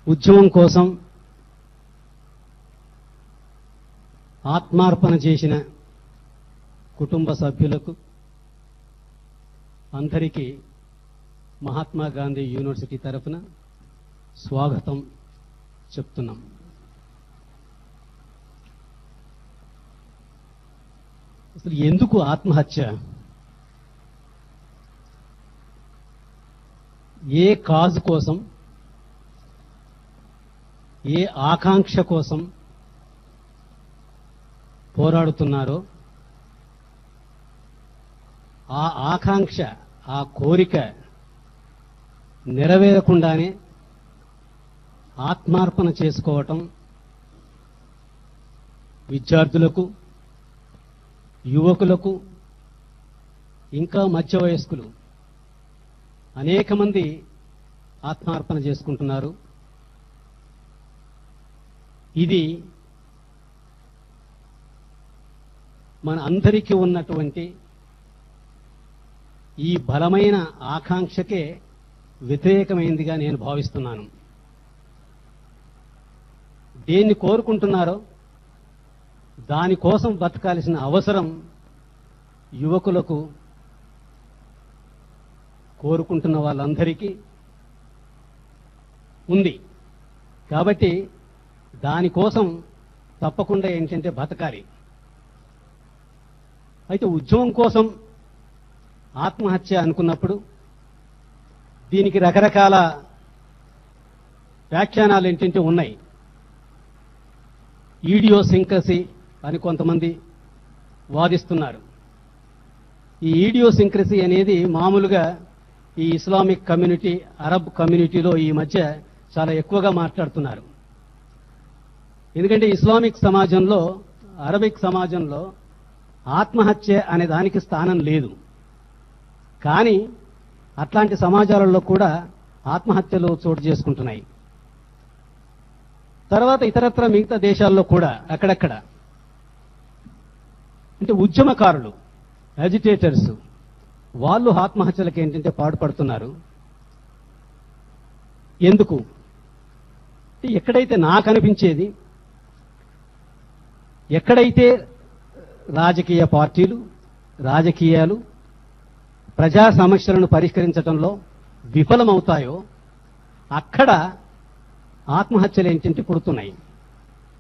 ఉద్యమం కోసం ఆత్మార్పణ చేసిన కుటుంబ సభ్యులకు అందరికీ మహాత్మా గాంధీ యూనివర్సిటీ తరఫున స్వాగతం చెప్తున్నాం. అసలు ఎందుకు ఆత్మహత్య? ఏ కాజ్ కోసం, ఏ ఆకాంక్ష కోసం పోరాడుతున్నారో ఆ ఆకాంక్ష, ఆ కోరిక నెరవేరకుండానే ఆత్మార్పణ చేసుకోవటం విద్యార్థులకు, యువకులకు, ఇంకా మధ్య వయస్కులు అనేక మంది ఆత్మార్పణ చేసుకుంటున్నారు. ఇది మన అందరికీ ఉన్నటువంటి ఈ బలమైన ఆకాంక్షకే వ్యతిరేకమైందిగా నేను భావిస్తున్నాను. దేన్ని కోరుకుంటున్నారో దానికోసం బతకాల్సిన అవసరం యువకులకు, కోరుకుంటున్న వాళ్ళందరికీ ఉంది. కాబట్టి దానికోసం తప్పకుండా ఏంటంటే బతకాలి. అయితే ఉద్యమం కోసం ఆత్మహత్య అనుకున్నప్పుడు దీనికి రకరకాల వ్యాఖ్యానాలు ఏంటంటే ఉన్నాయి. ఈడియోసింక్రసీ అని కొంతమంది వాదిస్తున్నారు. ఈ ఈడియోసింక్రసీ అనేది మామూలుగా ఈ ఇస్లామిక్ కమ్యూనిటీ, అరబ్ కమ్యూనిటీలో ఈ మధ్య చాలా ఎక్కువగా మాట్లాడుతున్నారు. ఎందుకంటే ఇస్లామిక్ సమాజంలో, అరబిక్ సమాజంలో ఆత్మహత్య అనే దానికి స్థానం లేదు. కానీ అట్లాంటి సమాజాలలో కూడా ఆత్మహత్యలు చోటు చేసుకుంటున్నాయి. తర్వాత ఇతరత్ర మిగతా దేశాల్లో కూడా అక్కడక్కడ అంటే ఉద్యమకారులు, అజిటేటర్స్, వాళ్ళు ఆత్మహత్యలకు ఏంటంటే పాటుపడుతున్నారు. ఎందుకు? ఎక్కడైతే నాకు అనిపించేది, ఎక్కడైతే రాజకీయ పార్టీలు, రాజకీయాలు ప్రజా సమస్యలను పరిష్కరించడంలో విఫలమవుతాయో అక్కడ ఆత్మహత్యలు ఏంటంటే పుడుతున్నాయి.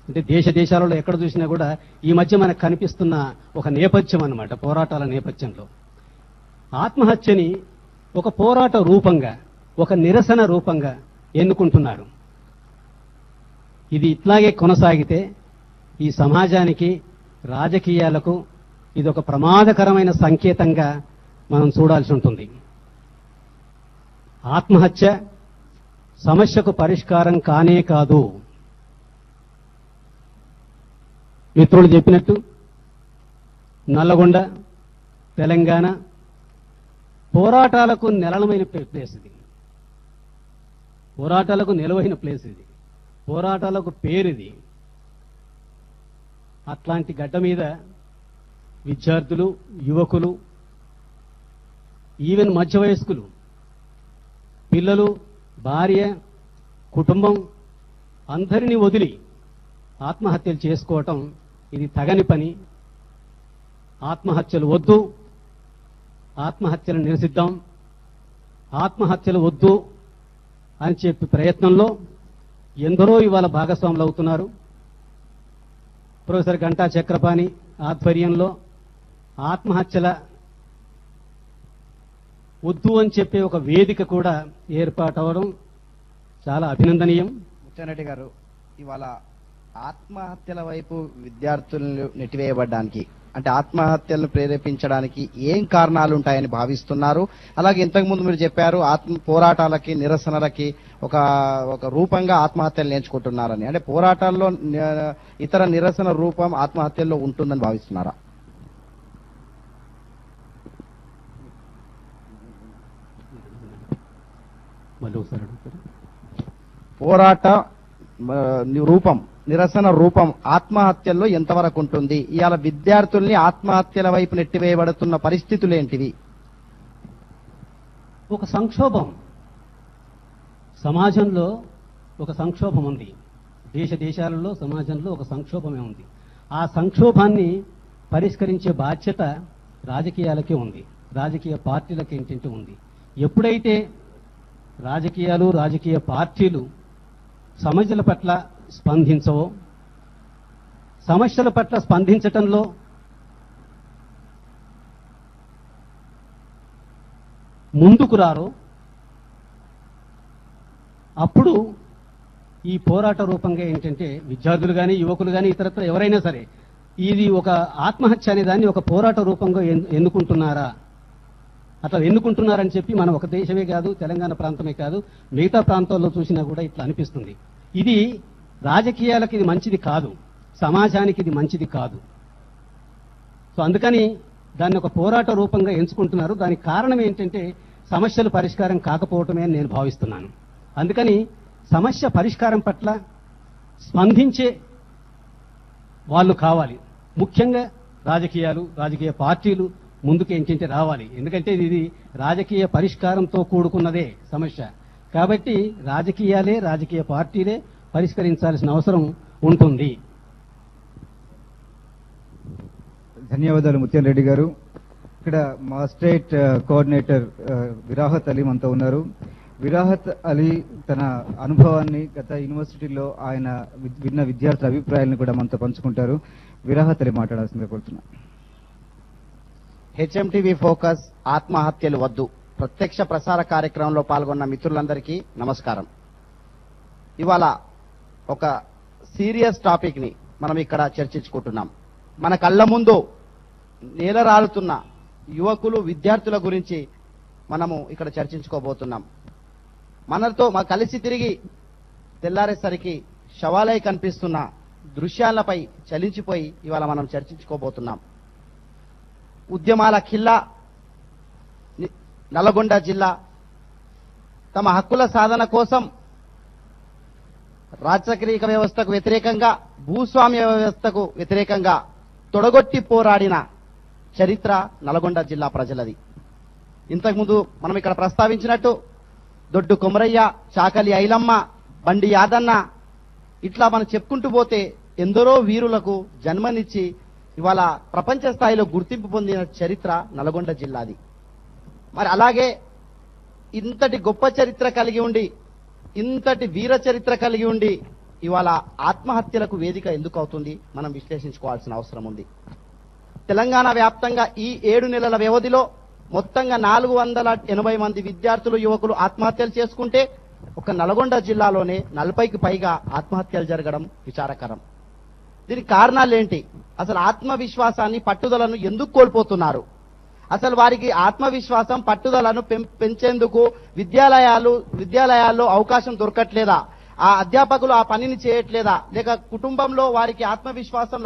అంటే దేశాలలో ఎక్కడ చూసినా కూడా ఈ మధ్య మనకు కనిపిస్తున్న ఒక నేపథ్యం అన్నమాట, పోరాటాల నేపథ్యంలో ఆత్మహత్యని ఒక పోరాట రూపంగా, ఒక నిరసన రూపంగా ఎన్నుకుంటున్నారు. ఇది ఇట్లాగే కొనసాగితే ఈ సమాజానికి, రాజకీయాలకు ఇది ఒక ప్రమాదకరమైన సంకేతంగా మనం చూడాల్సి ఉంటుంది. ఆత్మహత్య సమస్యకు పరిష్కారం కానే కాదు. మిత్రులు చెప్పినట్టు నల్లగొండ, తెలంగాణ పోరాటాలకు నెలవైన ప్లేస్ ఇది. పోరాటాలకు నిలవైన ప్లేస్ ఇది. పోరాటాలకు పేరిది. అట్లాంటి గడ్డ మీద విద్యార్థులు, యువకులు, ఈవెన్ మధ్య వయస్కులు, పిల్లలు, భార్య, కుటుంబం అందరినీ వదిలి ఆత్మహత్యలు చేసుకోవటం ఇది తగని పని. ఆత్మహత్యలు వద్దు, ఆత్మహత్యలను నిరసిద్దాం, ఆత్మహత్యలు వద్దు అని చెప్పి ప్రయత్నంలో ఎందరో ఇవాళ భాగస్వాములు అవుతున్నారు. ప్రొఫెసర్ గంటా చక్రపాణి ఆధ్వర్యంలో ఆత్మహత్యల వద్దు అని చెప్పే ఒక వేదిక కూడా ఏర్పాటవడం చాలా అభినందనీయం. ముత్యారెడ్డి గారు, ఇవాళ ఆత్మహత్యల వైపు విద్యార్థులను నెట్టివేయబడ్డానికి, అంటే ఆత్మహత్యలను ప్రేరేపించడానికి ఏం కారణాలు ఉంటాయని భావిస్తున్నారు? అలాగే ఇంతకుముందు మీరు చెప్పారు పోరాటాలకి, నిరసనలకి ఒక రూపంగా ఆత్మహత్యలు నేర్చుకుంటున్నారని. అంటే పోరాటాల్లో ఇతర నిరసన రూపం ఆత్మహత్యల్లో ఉంటుందని భావిస్తున్నారా? పోరాట రూపం, నిరసన రూపం ఆత్మహత్యల్లో ఎంతవరకు ఉంటుంది? ఇవాళ విద్యార్థుల్ని ఆత్మహత్యల వైపు నెట్టివేయబడుతున్న పరిస్థితులు ఏంటివి? ఒక సంక్షోభం, సమాజంలో ఒక సంక్షోభం ఉంది. దేశాలలో సమాజంలో ఒక సంక్షోభమే ఉంది. ఆ సంక్షోభాన్ని పరిష్కరించే బాధ్యత రాజకీయాలకే ఉంది, రాజకీయ పార్టీలకు ఏంటంటే ఉంది. ఎప్పుడైతే రాజకీయాలు, రాజకీయ పార్టీలు సమస్యల పట్ల స్పందించవో, సమస్యల పట్ల స్పందించటంలో ముందుకు రారో అప్పుడు ఈ పోరాట రూపంగా ఏంటంటే విద్యార్థులు కానీ, యువకులు కానీ, ఇతరత్ర ఎవరైనా సరే ఇది ఒక ఆత్మహత్య అనే దాన్ని ఒక పోరాట రూపంగా ఎన్నుకుంటున్నారా? అట్లా ఎన్నుకుంటున్నారని చెప్పి మనం ఒక దేశమే కాదు, తెలంగాణ ప్రాంతమే కాదు, మిగతా ప్రాంతాల్లో చూసినా కూడా ఇట్లా అనిపిస్తుంది. ఇది రాజకీయాలకు ఇది మంచిది కాదు, సమాజానికి ఇది మంచిది కాదు. సో అందుకని దాన్ని ఒక పోరాట రూపంగా ఎంచుకుంటున్నారు. దానికి కారణం ఏంటంటే సమస్యలు పరిష్కారం కాకపోవటమే అని నేను భావిస్తున్నాను. అందుకని సమస్య పరిష్కారం పట్ల స్పందించే వాళ్ళు కావాలి. ముఖ్యంగా రాజకీయాలు, రాజకీయ పార్టీలు ముందుకు ఏంటంటే రావాలి. ఎందుకంటే ఇది రాజకీయ పరిష్కారంతో కూడుకున్నదే సమస్య. కాబట్టి రాజకీయాలే, రాజకీయ పార్టీలే పరిష్కరించాల్సిన అవసరం ఉంటుంది. ధన్యవాదాలు ముత్యాల రెడ్డి గారు. ఇక్కడ మా స్టేట్ కోఆర్డినేటర్ విరాహత్ అలీ మనతో ఉన్నారు. విరాహత్ అలీ తన అనుభవాన్ని, గత యూనివర్సిటీలో ఆయన విన్న విద్యార్థుల అభిప్రాయాలను కూడా మనతో పంచుకుంటారు. విరాహత్ అలీ మాట్లాడాల్సిందిగా కోరుతున్నా. హెచ్ఎంటీవీ ఫోకస్ ఆత్మహత్యలు వద్దు ప్రత్యక్ష ప్రసార కార్యక్రమంలో పాల్గొన్న మిత్రులందరికీ నమస్కారం. ఇవాళ ఒక సీరియస్ టాపిక్ ని మనం ఇక్కడ చర్చించుకుంటున్నాం. మన కళ్ళ ముందు నేలరాలుతున్న యువకులు, విద్యార్థుల గురించి మనము ఇక్కడ చర్చించుకోబోతున్నాం. మనతో కలిసి తిరిగి తెల్లారేసరికి శవాలై కనిపిస్తున్న దృశ్యాలపై చలించిపోయి ఇవాళ మనం చర్చించుకోబోతున్నాం. ఉద్యమాల ఖిల్లా నల్గొండ జిల్లా తమ హక్కుల సాధన కోసం రాచక్రీయ వ్యవస్థకు వ్యతిరేకంగా, భూస్వామ్య వ్యవస్థకు వ్యతిరేకంగా తొడగొట్టి పోరాడిన చరిత్ర నల్గొండ జిల్లా ప్రజలది. ఇంతకుముందు మనం ఇక్కడ ప్రస్తావించినట్టు దొడ్డు కొమరయ్య, చాకలి ఐలమ్మ, బండి యాదన్న, ఇట్లా మనం చెప్పుకుంటూ పోతే ఎందరో వీరులకు జన్మనిచ్చి ఇవాళ ప్రపంచ స్థాయిలో గుర్తింపు పొందిన చరిత్ర నల్గొండ జిల్లాది. మరి అలాగే ఇంతటి గొప్ప చరిత్ర కలిగి ఉండి, ఇంతటి వీర చరిత్ర కలిగి ఉండి ఇవాళ ఆత్మహత్యలకు వేదిక ఎందుకు అవుతుంది మనం విశ్లేషించుకోవాల్సిన అవసరం ఉంది. తెలంగాణ వ్యాప్తంగా ఈ 7 నెలల వ్యవధిలో మొత్తంగా 480 మంది విద్యార్థులు యువకులు ఆత్మహత్యలు చేసుకుంటే ఒక నల్గొండ జిల్లాలోనే 40కి పైగా ఆత్మహత్యలు జరగడం విచారకరం. దీనికి కారణాలేంటి? అసలు ఆత్మవిశ్వాసాన్ని పట్టుదలను ఎందుకు కోల్పోతున్నారు? అసలు వారికి ఆత్మవిశ్వాసం పట్టుదలను పెంచేందుకు విద్యాలయాల్లో అవకాశం దొరకట్లేదా? ఆ అధ్యాపకులు ఆ పనిని చేయట్లేదా? లేక కుటుంబంలో వారికి ఆత్మవిశ్వాసం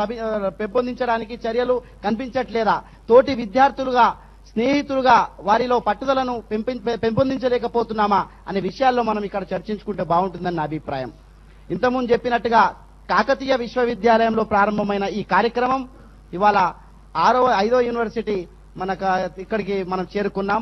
పెంపొందించడానికి చర్యలు కనిపించట్లేదా? తోటి విద్యార్థులుగా స్నేహితులుగా వారిలో పట్టుదలను పెంపొందించలేకపోతున్నామా అనే విషయాల్లో మనం ఇక్కడ చర్చించుకుంటే బాగుంటుందని నా అభిప్రాయం. ఇంతకుముందు చెప్పినట్టుగా కాకతీయ విశ్వవిద్యాలయంలో ప్రారంభమైన ఈ కార్యక్రమం ఇవాళ 5వ యూనివర్సిటీ ఇక్కడికి మనం చేరుకున్నాం.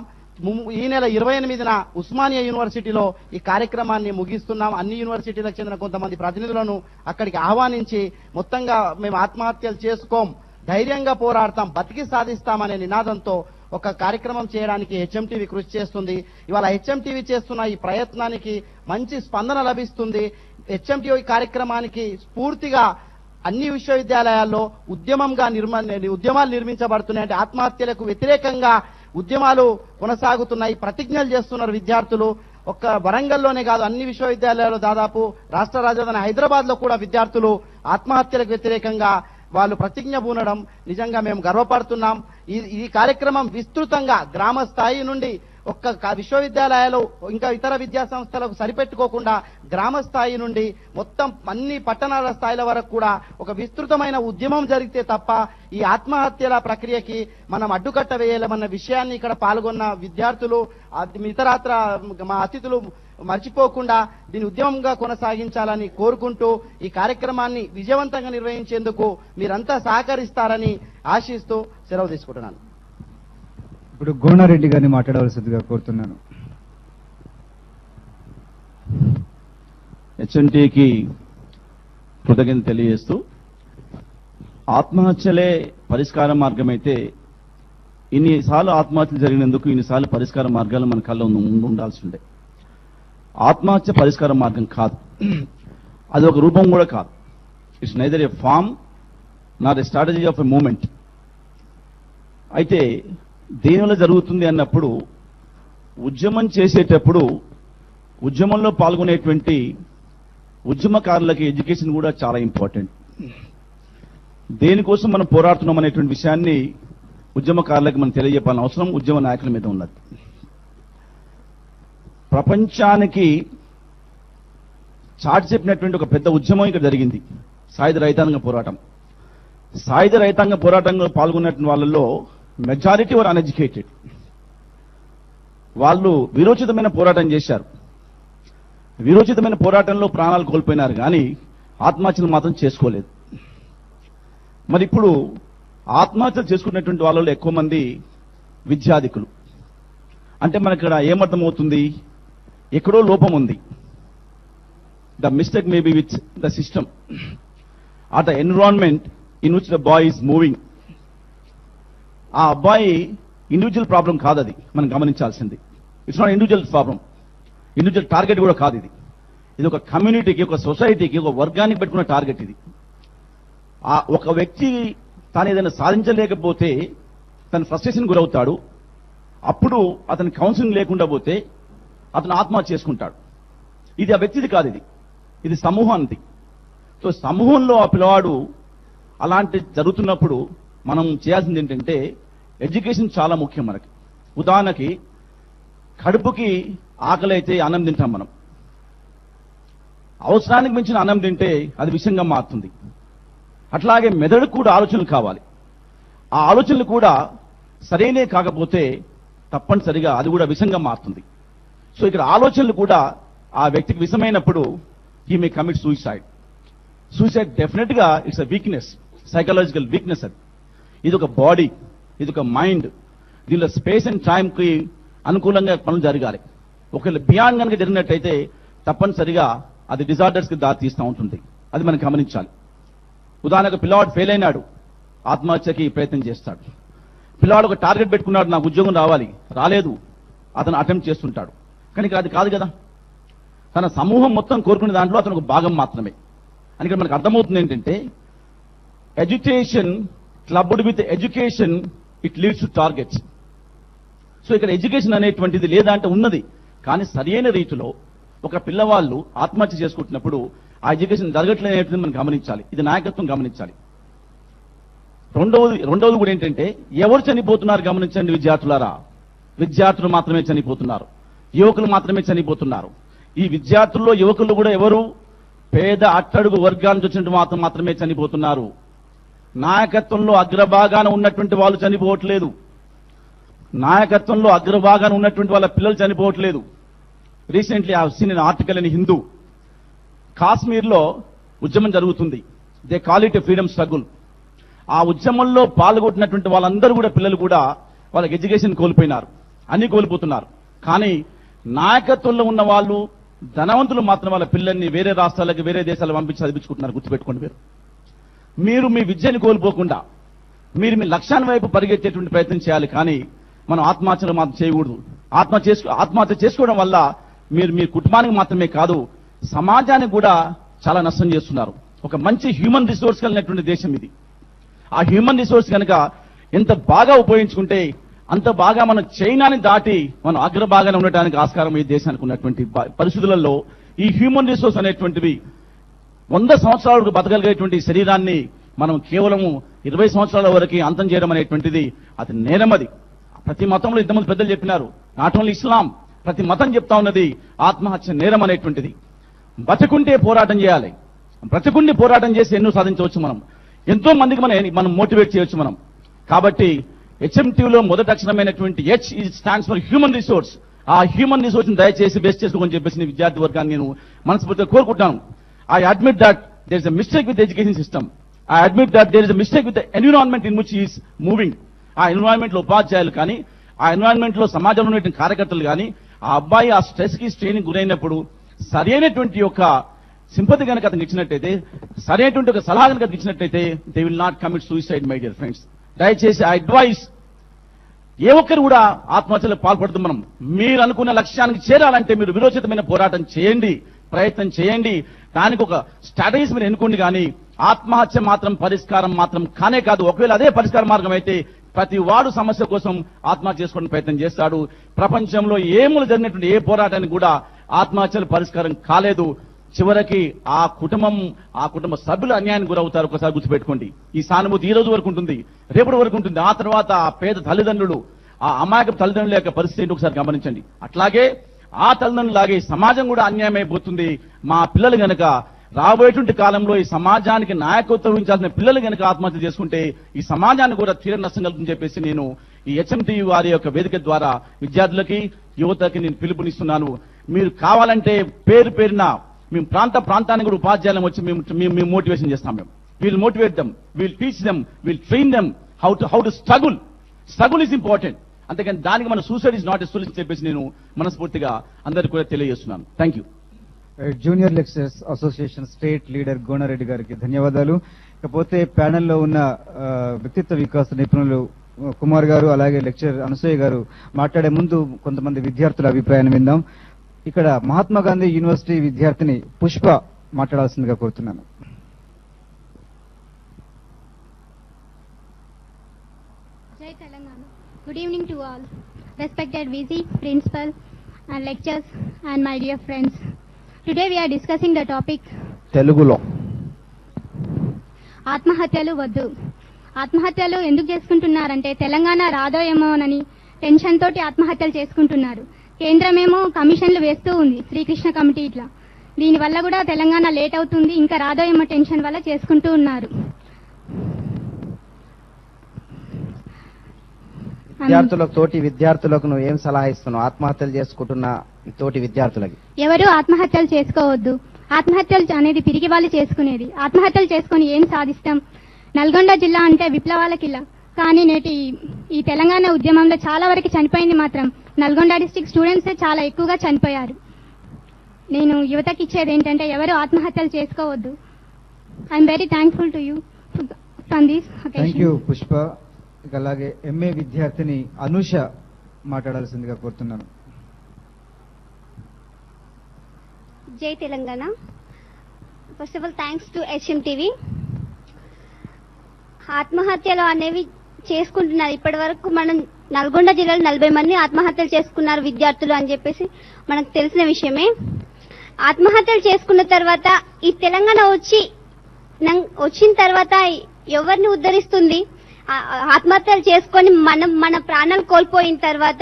ఈ నెల 28న ఉస్మానియా యూనివర్సిటీలో ఈ కార్యక్రమాన్ని ముగిస్తున్నాం. అన్ని యూనివర్సిటీలకు చెందిన కొంతమంది ప్రతినిధులను అక్కడికి ఆహ్వానించి మొత్తంగా మేము ఆత్మహత్యలు చేసుకోం, ధైర్యంగా పోరాడతాం, బతికి సాధిస్తామనే నినాదంతో ఒక కార్యక్రమం చేయడానికి హెచ్ఎంటీవీ కృషి చేస్తుంది. ఇవాళ హెచ్ఎంటీవీ చేస్తున్న ఈ ప్రయత్నానికి మంచి స్పందన లభిస్తుంది. హెచ్ఎంటీవీ కార్యక్రమానికి స్ఫూర్తిగా అన్ని విశ్వవిద్యాలయాల్లో ఉద్యమాలు నిర్మించబడుతున్నాయి. అంటే ఆత్మహత్యలకు వ్యతిరేకంగా ఉద్యమాలు కొనసాగుతున్నాయి, ప్రతిజ్ఞలు చేస్తున్నారు విద్యార్థులు. ఒక్క వరంగల్లోనే కాదు, అన్ని విశ్వవిద్యాలయాల్లో దాదాపు రాష్ట్ర రాజధాని హైదరాబాద్ లో కూడా విద్యార్థులు ఆత్మహత్యలకు వ్యతిరేకంగా వాళ్ళు ప్రతిజ్ఞ పూనడం నిజంగా మేము గర్వపడుతున్నాం. ఈ కార్యక్రమం విస్తృతంగా గ్రామ స్థాయి నుండి ఒక్క విశ్వవిద్యాలయాలు ఇంకా ఇతర విద్యా సంస్థలకు సరిపెట్టుకోకుండా గ్రామ స్థాయి నుండి మొత్తం అన్ని పట్టణాల స్థాయిల వరకు కూడా ఒక విస్తృతమైన ఉద్యమం జరిగితే తప్ప ఈ ఆత్మహత్యల ప్రక్రియకి మనం అడ్డుకట్ట వేయాలన్న విషయాన్ని ఇక్కడ పాల్గొన్న విద్యార్థులు ఇతరత్ర మా అతిథులు మర్చిపోకుండా దీని ఉద్యమంగా కొనసాగించాలని కోరుకుంటూ ఈ కార్యక్రమాన్ని విజయవంతంగా నిర్వహించేందుకు మీరంతా సహకరిస్తారని ఆశిస్తూ సెలవు తీసుకుంటున్నాను. ఇప్పుడు గోనారెడ్డి గారిని మాట్లాడవలసిందిగా కోరుతున్నాను. హెచ్ఎంటీకి కృతజ్ఞత తెలియజేస్తూ, ఆత్మహత్యలే పరిష్కార మార్గం అయితే ఇన్నిసార్లు ఆత్మహత్యలు జరిగినందుకు ఇన్నిసార్లు పరిష్కార మార్గాలు మన కళ్ళ ముందు ఉండాల్సి ఉండే. ఆత్మహత్య పరిష్కార మార్గం కాదు, అది ఒక రూపం కూడా కాదు. It's neither a form not a strategy of a moment. అయితే దేనివల్ల జరుగుతుంది అన్నప్పుడు, ఉద్యమం చేసేటప్పుడు ఉద్యమంలో పాల్గొనేటువంటి ఉద్యమకారులకి ఎడ్యుకేషన్ కూడా చాలా ఇంపార్టెంట్. దేనికోసం మనం పోరాడుతున్నాం అనేటువంటి విషయాన్ని ఉద్యమకారులకు మనం తెలియజెప్పాల్సిన అవసరం ఉద్యమ నాయకుల మీద ఉన్నది. ప్రపంచానికి చాటి చెప్పినటువంటి ఒక పెద్ద ఉద్యమం ఇక్కడ జరిగింది, సాయుధ రైతాంగ పోరాటం. సాయుధ రైతాంగ పోరాటంలో పాల్గొన్నటువంటి వాళ్ళలో మెజారిటీ వర్ అన్ఎడ్యుకేటెడ్. వాళ్ళు విరోచితమైన పోరాటం చేశారు. విరోచితమైన పోరాటంలో ప్రాణాలు కోల్పోయినారు, కానీ ఆత్మహత్యలు మాత్రం చేసుకోలేదు. మరి ఇప్పుడు ఆత్మహత్యలు చేసుకున్నటువంటి వాళ్ళలో ఎక్కువ మంది విద్యాధికులు. అంటే మనకి ఇక్కడ ఏమర్థమవుతుంది, ఎక్కడో లోపం ఉంది. The mistake may be with the system or the environment in which the boy is moving. ఆ అబ్బాయి ఇండివిజువల్ ప్రాబ్లం కాదు, అది మనం గమనించాల్సింది. It's not individual problem, individual target కూడా కాదు. ఇది ఒక కమ్యూనిటీకి, ఒక సొసైటీకి, ఒక వర్గానికి పెట్టుకున్న టార్గెట్ ఇది. ఒక వ్యక్తి తాను ఏదైనా సాధించలేకపోతే తను ఫ్రస్ట్రేషన్ గురవుతాడు. అప్పుడు అతని కౌన్సిలింగ్ లేకుండా పోతే అతను ఆత్మహత్య చేసుకుంటాడు. ఇది ఆ వ్యక్తిది కాదు, ఇది సమూహానికి. సో సమూహంలో ఆ పిల్లవాడు అలాంటి జరుగుతున్నప్పుడు మనం చేయాల్సింది ఏంటంటే, ఎడ్యుకేషన్ చాలా ముఖ్యం మనకి. ఉదాహరణకి కడుపుకి ఆకలి అయితే అన్నం తింటాం మనం. అవసరానికి మించిన అన్నం తింటే అది విషంగా మారుతుంది. అట్లాగే మెదడుకు కూడా ఆలోచనలు కావాలి. ఆ ఆలోచనలు కూడా సరైనవి కాకపోతే తప్పనిసరిగా అది కూడా విషంగా మారుతుంది. సో ఇక్కడ ఆలోచనలు కూడా ఆ వ్యక్తికి విషమైనప్పుడు he may commit suicide. Suicide definite గా it's a weakness, psychological weakness. అది ఇది ఒక బాడీ, ఇది ఒక మైండ్. దీనిలో స్పేస్ అండ్ టైం కి అనుకూలంగా పనులు జరగాలి. ఒకవేళ బియాండ్ కనుక జరిగినట్టయితే తప్పనిసరిగా అది డిజార్డర్స్ కి దారి తీస్తూ ఉంటుంది. అది మనం గమనించాలి. ఉదాహరణకు పిల్లవాడు ఫెయిల్ అయినాడు, ఆత్మహత్యకి ప్రయత్నం చేస్తాడు. పిల్లవాడు ఒక టార్గెట్ పెట్టుకున్నాడు, నాకు ఉద్యోగం రావాలి, రాలేదు, అతను అటెంప్ట్ చేస్తుంటాడు. కానీ అది కాదు కదా, తన సమూహం మొత్తం కోరుకునే దాంట్లో అతను ఒక భాగం మాత్రమే. అని ఇక్కడ మనకు అర్థమవుతుంది ఏంటంటే, education clubbed with education it leads to targets. So ఇక్కడ ఎడ్యుకేషన్ అనేటువంటిది లేదా అంటే ఉన్నది, కానీ సరైన రీతిలో ఒక పిల్లవాళ్ళు ఆత్మహత్య చేసుకుంటున్నప్పుడు ఆ ఎడ్యుకేషన్ జరగట్లేనేటువంటిది మనం గమనించాలి. ఇది నాయకత్వం గమనించాలి. రెండవది కూడా ఏంటంటే, ఎవరు చనిపోతున్నారు గమనించండి విద్యార్థులారా. విద్యార్థులు మాత్రమే చనిపోతున్నారు, యువకులు మాత్రమే చనిపోతున్నారు. ఈ విద్యార్థుల్లో యువకులు కూడా ఎవరు పేద అట్టడుగు వర్గాల నుంచి వచ్చినట్టు మాత్రమే చనిపోతున్నారు. నాయకత్వంలో అగ్రభాగాన ఉన్నటువంటి వాళ్ళు చనిపోవట్లేదు, నాయకత్వంలో అగ్రభాగాన ఉన్నటువంటి వాళ్ళ పిల్లలు చనిపోవట్లేదు. Recently I have seen an article in Hindu. కాశ్మీర్లో ఉద్యమం జరుగుతుంది, they call it a freedom struggle. ఆ ఉద్యమంలో పాల్గొంటున్నటువంటి వాళ్ళందరూ కూడా పిల్లలు కూడా వాళ్ళకి ఎడ్యుకేషన్ కోల్పోయినారు, అన్ని కోల్పోతున్నారు. కానీ నాయకత్వంలో ఉన్న వాళ్ళు ధనవంతులు మాత్రం వాళ్ళ పిల్లల్ని వేరే రాష్ట్రాలకు వేరే దేశాలకు పంపించి చదివించుకుంటున్నారు. గుర్తుపెట్టుకోండి, మీరు మీ విద్యని కోల్పోకుండా మీరు మీ లక్ష్యాన్ని వైపు పరిగెత్తేటువంటి ప్రయత్నం చేయాలి. కానీ మనం ఆత్మహత్యలు మాత్రం చేయకూడదు. ఆత్మహత్య చేసుకోవడం వల్ల మీరు మీ కుటుంబానికి మాత్రమే కాదు, సమాజానికి కూడా చాలా నష్టం చేస్తున్నారు. ఒక మంచి హ్యూమన్ రిసోర్స్ కలిగినటువంటి దేశం ఇది. ఆ హ్యూమన్ రిసోర్స్ కనుక ఎంత బాగా ఉపయోగించుకుంటే అంత బాగా మనం చైనాని దాటి మనం అగ్రభాగానే ఉండటానికి ఆస్కారం ఈ దేశానికి ఉన్నటువంటి పరిస్థితులలో ఈ హ్యూమన్ రిసోర్స్ అనేటువంటివి 100 సంవత్సరాలకు బతకగలిగేటువంటి శరీరాన్ని మనం కేవలము 20 సంవత్సరాల వరకు అంతం చేయడం అనేటువంటిది అది నేరమది. ప్రతి మతంలో ఇంతమంది పెద్దలు చెప్పినారు, నాట్ ఓన్లీ ఇస్లాం, ప్రతి మతం చెప్తా ఉన్నది ఆత్మహత్య నేరం అనేటువంటిది. బతుకుంటే పోరాటం చేయాలి, బ్రతుకుండి పోరాటం చేసి ఎన్నో సాధించవచ్చు. మనం ఎంతో మందికి మనం మోటివేట్ చేయొచ్చు మనం. కాబట్టి హెచ్ఎంటీలో మొదటి అక్షరమైనటువంటి H stands for human resource. ఆ హ్యూమన్ రిసోర్స్ ని దయచేసి బేస్ చేసుకోమని చెప్పేసి విద్యార్థి వర్గాన్ని నేను మనస్ఫూర్తిగా కోరుకుంటాను. I admit that there is a mistake with education system. I admit that there is a mistake with the environment in which is moving. ఆ ఎన్విరాన్మెంట్ లో ఉపాధ్యాయులు కానీ, ఆ ఎన్విరాన్మెంట్ లో సమాజంలో ఉన్నటువంటి కార్యకర్తలు కానీ, ఆ అబ్బాయి ఆ స్ట్రెస్ కి స్ట్రెయిన్ గురైనప్పుడు సరైనటువంటి యొక్క సింపతి కనుక అతనికి ఇచ్చినట్టయితే, సరైనటువంటి ఒక సలహా కనుక ఇచ్చినట్టయితే they will not commit suicide. My dear friends, దయచేసి ఆ అడ్వైస్ ఏ ఒక్కరు కూడా ఆత్మహత్యలకు పాల్పడుతున్నాం. మీరు అనుకున్న లక్ష్యానికి చేరాలంటే మీరు విరోచితమైన పోరాటం చేయండి, ప్రయత్నం చేయండి, దానికి ఒక స్ట్రాటజీస్ మీరు ఎన్నుకోండి. కానీ ఆత్మహత్య మాత్రం పరిష్కారం మాత్రం కానే కాదు. ఒకవేళ అదే పరిష్కార మార్గం అయితే ప్రతి వాడు సమస్య కోసం ఆత్మహత్య చేసుకోవడం ప్రయత్నం చేస్తాడు. ప్రపంచంలో ఏములు జరిగినటువంటి ఏ పోరాటానికి కూడా ఆత్మహత్యలు పరిష్కారం కాలేదు. చివరికి ఆ కుటుంబ సభ్యులు అన్యాయానికి గురవుతారు. ఒకసారి గుర్తుపెట్టుకోండి. ఈ సానుభూతి ఈ రోజు వరకు ఉంటుంది, రేపటి వరకు ఉంటుంది. ఆ తర్వాత ఆ పేద తల్లిదండ్రులు, ఆ అమాయక తల్లిదండ్రుల యొక్క పరిస్థితి ఏంటి ఒకసారి గమనించండి. అట్లాగే ఆ తల్లిదండ్రులాగే సమాజం కూడా అన్యాయం అయిపోతుంది. మా పిల్లలు గనక రాబోయేటువంటి కాలంలో ఈ సమాజానికి నాయకత్వం వహించాల్సిన పిల్లలు గనక ఆత్మహత్య చేసుకుంటే ఈ సమాజానికి కూడా తీవ్ర నష్టం కలుగుతుందని చెప్పేసి నేను ఈ హెచ్ఎంటీవీ వారి యొక్క వేదిక ద్వారా విద్యార్థులకి, యువతకి నేను పిలుపునిస్తున్నాను. మీరు కావాలంటే పేరున మేము ప్రాంతానికి కూడా ఉపాధ్యాయులం వచ్చి మేము మోటివేషన్ చేస్తాం. మేము will motivate them, will teach them, will train them how to struggle is important. అంతేకాని దానికి మన suicide is not a solution చెప్పేసి నేను మనస్ఫూర్తిగా అందరికీ కూడా తెలియజేస్తున్నాను. Thank you. Junior lecturers association state leader Gonareddy గారికి ధన్యవాదాలు. ఇకపోతే ప్యానెల్లో ఉన్న వ్యక్తిత్వ వికాస నిపుణులు కుమార్ గారు, అలాగే లెక్చరర్ అనసూయ గారు మాట్లాడే ముందు కొంతమంది విద్యార్థుల అభిప్రాయాన్ని విందాం. ఇక్కడ మహాత్మా గాంధీ యూనివర్సిటీ విద్యార్థిని పుష్ప మాట్లాడాల్సిందిగా కోరుతున్నాను. జై Telangana. Good evening to all. Respected VC, principal and lecturers and my dear friends. Today we are discussing the topic తెలుగులో ఆత్మహత్యలు వద్దు. ఆత్మహత్యలు ఎందుకు చేసుకుంటున్నారంటే తెలంగాణ రాదో ఏమోనని టెన్షన్ తోటి ఆత్మహత్యలు చేసుకుంటున్నారు. కేంద్రమేమో కమిషన్లు వేస్తూ ఉంది, శ్రీకృష్ణ కమిటీ ఇట్లా. దీనివల్ల కూడా తెలంగాణ లేట్ అవుతుంది, ఇంకా రాదో ఏమో టెన్షన్ వల్ల చేసుకుంటూ ఉన్నారు. తోటి విద్యార్థులకు నువ్వు ఏం సలహా ఇస్తున్నావు? ఆత్మహత్యలు చేసుకుంటున్న తోటి విద్యార్థులకి ఎవరు ఆత్మహత్యలు చేసుకోవద్దు. ఆత్మహత్యలు అనేది పిరికి వాళ్ళు చేసుకునేది. ఆత్మహత్యలు చేసుకుని ఏం సాధిస్తాం? నల్గొండ జిల్లా అంటే విప్లవాల కిల్లా, కానీ నేటి ఈ తెలంగాణ ఉద్యమంలో చాలా వరకు చనిపోయింది మాత్రం నల్గొండ డిస్ట్రిక్ట్ స్టూడెంట్సే చాలా ఎక్కువగా చనిపోయారు. నేను యువతకి ఇచ్చేది ఏంటంటే ఎవరు ఆత్మహత్యలు చేసుకోవద్దు. I'm very thankful to you from this transportation. You Pushpa. ఇక అలాగే ఎంఏ విద్యార్థిని అనూష మాట్లాడాల్సిందిగా కోరుతున్నాను. జై Telangana. First of all thanks to HMTV. ఆత్మహత్యలు అనేవి చేసుకుంటున్నారు. ఇప్పటి వరకు మనం నల్గొండ జిల్లాలో 40 మంది ఆత్మహత్యలు చేసుకున్నారు విద్యార్థులు అని చెప్పేసి మనకు తెలిసిన విషయమే. ఆత్మహత్యలు చేసుకున్న తర్వాత ఈ తెలంగాణ వచ్చిన తర్వాత ఎవరిని ఉద్ధరిస్తుంది? ఆత్మహత్యలు చేసుకొని మన ప్రాణాలు కోల్పోయిన తర్వాత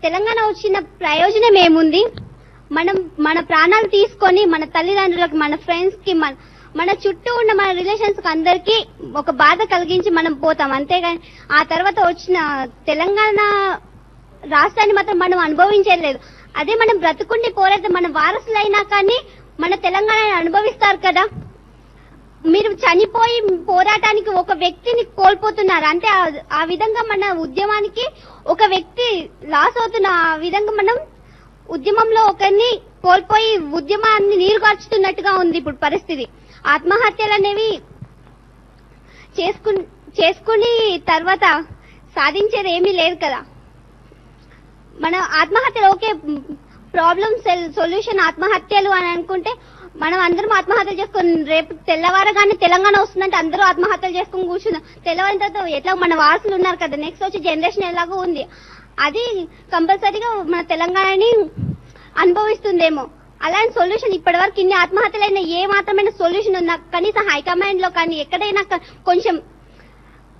తెలంగాణ వచ్చిన ప్రయోజనం ఏముంది? మన ప్రాణాలు తీసుకొని మన తల్లిదండ్రులకు, మన ఫ్రెండ్స్ కి, మన చుట్టూ ఉన్న మన రిలేషన్స్ కి అందరికీ ఒక బాధ కలిగించి మనం పోతాం. అంతేగాని ఆ తర్వాత వచ్చిన తెలంగాణ రాష్ట్రాన్ని మాత్రం మనం అనుభవించలేదు. అదే మనం బ్రతుకుండి పోరాడితే మన వారసులైనా కానీ మన తెలంగాణని అనుభవిస్తారు కదా. మీరు చనిపోయి పోరాటానికి ఒక వ్యక్తిని కోల్పోతున్నారు అంటే ఆ విధంగా మన ఉద్యమానికి ఒక వ్యక్తి లాస్ అవుతున్న ఆ విధంగా మనం ఉద్యమంలో ఒకరిని కోల్పోయి ఉద్యమాన్ని నీరుగార్చుతున్నట్టుగా ఉంది ఇప్పుడు పరిస్థితి. ఆత్మహత్యలు అనేవి చేసుకుని తర్వాత సాధించేది ఏమీ లేదు కదా. మన ఆత్మహత్యలు ఓకే, ప్రాబ్లం సొల్యూషన్ ఆత్మహత్యలు అని అనుకుంటే మనం అందరం ఆత్మహత్యలు చేసుకుని రేపు తెల్లవారగానే తెలంగాణ వస్తుందంటే అందరూ ఆత్మహత్యలు చేసుకుని కూర్చున్నాం. తెల్లవారిన తర్వాత ఎట్లా మన వారసులు ఉన్నారు కదా, నెక్స్ట్ వచ్చే జనరేషన్ ఎలాగో ఉంది, అది కంపల్సరీగా మన తెలంగాణని అనుభవిస్తుందేమో. అలాంటి సొల్యూషన్ ఇప్పటి వరకు ఇన్ని ఆత్మహత్యలైన ఏ మాత్రమైన సొల్యూషన్ ఉందా? కనీసం హైకమాండ్ లో కానీ ఎక్కడైనా కొంచెం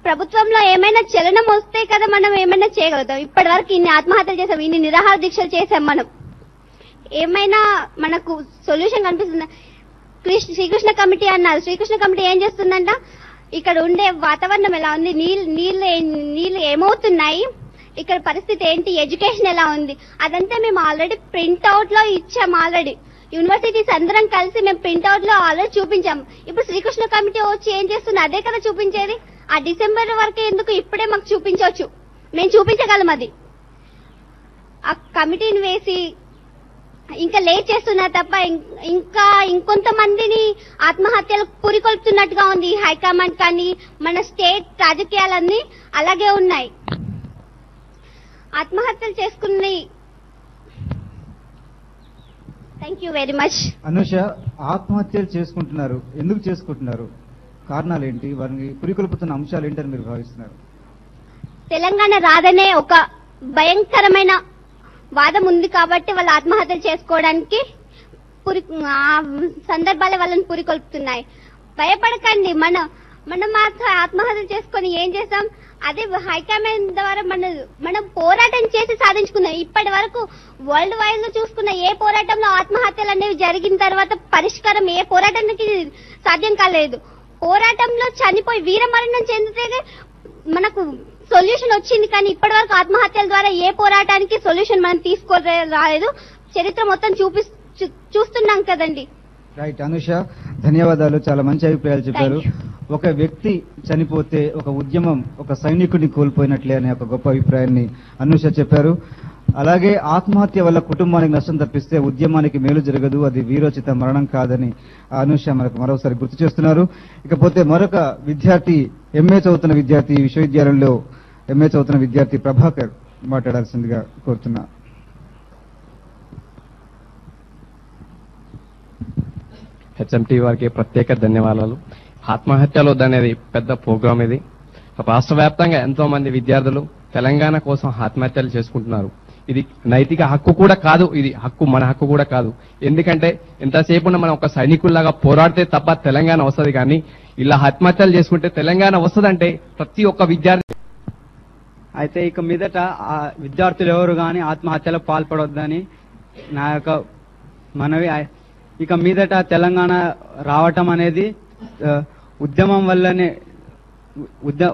ప్రభుత్వంలో ఏమైనా చలనం వస్తే కదా మనం ఏమైనా చేయగలుగుతాం. ఇప్పటి వరకు ఇన్ని ఆత్మహత్యలు చేసాం, ఇన్ని నిరాహార దీక్షలు చేసాం, మనం ఏమైనా మనకు సొల్యూషన్ కనిపిస్తుందా? శ్రీకృష్ణ కమిటీ అన్నారు. శ్రీకృష్ణ కమిటీ ఏం చేస్తుందంట, ఇక్కడ ఉండే వాతావరణం ఎలా ఉంది, నీళ్లు ఏమవుతున్నాయి, ఇక్కడ పరిస్థితి ఏంటి, ఎడ్యుకేషన్ ఎలా ఉంది, అదంతా మేము ఆల్రెడీ ప్రింట్ అవుట్ లో ఇచ్చాం. ఆల్రెడీ యూనివర్సిటీస్ అందరం కలిసి మేము ప్రింట్ అవుట్ లో ఆల్రెడీ చూపించాం. ఇప్పుడు శ్రీకృష్ణ కమిటీ వచ్చి ఏం చేస్తుంది? అదే కదా చూపించేది. ఆ డిసెంబర్ వరకు ఎందుకు, ఇప్పుడే మాకు చూపించవచ్చు, మేము చూపించగలం. అది ఆ కమిటీని వేసి ఇంకా లేట్ చేస్తున్నారు తప్ప ఇంకా ఇంకొంతమందిని ఆత్మహత్యలకు పురికొల్పుతున్నట్టుగా ఉంది. హైకమాండ్ కానీ మన స్టేట్ రాజకీయాలన్నీ అలాగే ఉన్నాయి. ఆత్మహత్యలు చేసుకుని. Thank you very much. Anusha, ఆత్మహత్యలు చేసుకుంటున్నారు, ఎందుకు చేసుకుంటున్నారు? కారణాలు ఏంటి? వారిని పురికొల్పుతున్న అంశాలు ఏంటని మీరు భావిస్తున్నారు? తెలంగాణ రాదనే ఒక భయంకరమైన వాదం ఉంది కాబట్టి వాళ్ళు ఆత్మహత్యలు చేసుకోవడానికి సందర్భాలే వాళ్ళని పురికొల్పుతున్నాయి. భయపడకండి, మనం మాత్రం ఆత్మహత్య చేసుకొని ఏం చేస్తాం? అదే హైకమాండ్ ద్వారా మనం పోరాటం చేసి సాధించుకున్నాం. ఇప్పటి వరకు వరల్డ్ వైడ్ లో చూసుకున్న ఏ పోరాటంలో ఆత్మహత్యలు అనేవి జరిగిన తర్వాత పరిష్కారం ఏ పోరాటానికి సాధ్యం కాలేదు. పోరాటంలో చనిపోయి వీరమరణం చెందితే మనకు సొల్యూషన్ వచ్చింది, కానీ ఇప్పటి వరకు ఆత్మహత్యల ద్వారా ఏ పోరాటానికి సొల్యూషన్ మనం రాలేదు. చరిత్ర మొత్తం చూస్తున్నాం కదండి. రైట్ అనూష, ధన్యవాదాలు. చాలా మంచి అభిప్రాయాలు చెప్పారు. ఒక వ్యక్తి చనిపోతే ఒక ఉద్యమం ఒక సైనికుడిని కోల్పోయినట్లే అనే ఒక గొప్ప అభిప్రాయాన్ని అనూష చెప్పారు. అలాగే ఆత్మహత్య వల్ల కుటుంబానికి నష్టం తప్పిస్తే ఉద్యమానికి మేలు జరగదు, అది వీరోచిత మరణం కాదని అనూష మనకు మరోసారి గుర్తు చేస్తున్నారు. ఇకపోతే మరొక విద్యార్థి, ఎంఏ చదువుతున్న విద్యార్థి, విశ్వవిద్యాలయంలో ఎంఏ చదువుతున్న విద్యార్థి ప్రభాకర్ మాట్లాడాల్సిందిగా కోరుతున్నా. HMTV వారికి ప్రత్యేక ధన్యవాదాలు. ఆత్మహత్యలు వద్దనేది పెద్ద ప్రోగ్రాం. ఇది రాష్ట్ర వ్యాప్తంగా ఎంతో మంది విద్యార్థులు తెలంగాణ కోసం ఆత్మహత్యలు చేసుకుంటున్నారు. ఇది నైతిక హక్కు కూడా కాదు, ఇది మన హక్కు కూడా కాదు. ఎందుకంటే ఎంతసేపు మనం ఒక సైనికుల్లాగా పోరాడితే తప్ప తెలంగాణ వస్తుంది, కానీ ఇలా ఆత్మహత్యలు చేసుకుంటే తెలంగాణ వస్తుందంటే ప్రతి ఒక్క విద్యార్థి. అయితే ఇక మీదట విద్యార్థులు ఎవరు కానీ ఆత్మహత్యలకు పాల్పడొద్దని నా యొక్క మనవి. ఇక మీదట తెలంగాణ రావటం అనేది ఉద్యమం వల్లనే,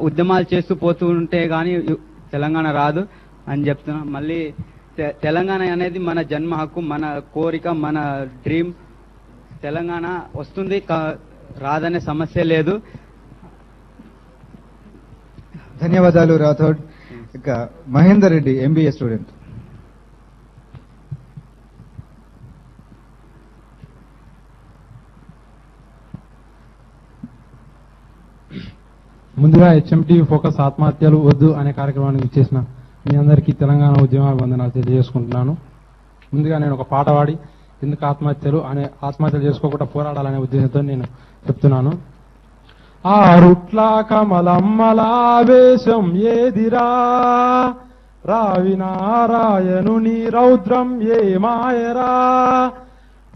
ఉద్యమాలు చేస్తూ పోతూ ఉంటే గాని తెలంగాణ రాదు అని చెప్తున్నా. మళ్ళీ తెలంగాణ అనేది మన జన్మ హక్కు, మన కోరిక, మన డ్రీమ్. తెలంగాణ వస్తుంది, రాదనే సమస్య లేదు. ధన్యవాదాలు రాథోడ్. ఇక మహేందర్ రెడ్డి, MBA స్టూడెంట్. ముందుగా HMT ఫోకస్ ఆత్మహత్యలు వద్దు అనే కార్యక్రమానికి ఇచ్చేసిన మీ అందరికీ తెలంగాణ ఉద్యమ వందనాలు తెలియజేసుకుంటున్నాను. ముందుగా నేను ఒక పాట పాడి ఎందుకు ఆత్మహత్యలు చేసుకోకుండా పోరాడాలనే ఉద్దేశంతో నేను చెప్తున్నాను. ఆరుట్ల కమలమ్మలావేశం ఏదిరా, రావి నారాయణుని రౌద్రం ఏ మాయరా,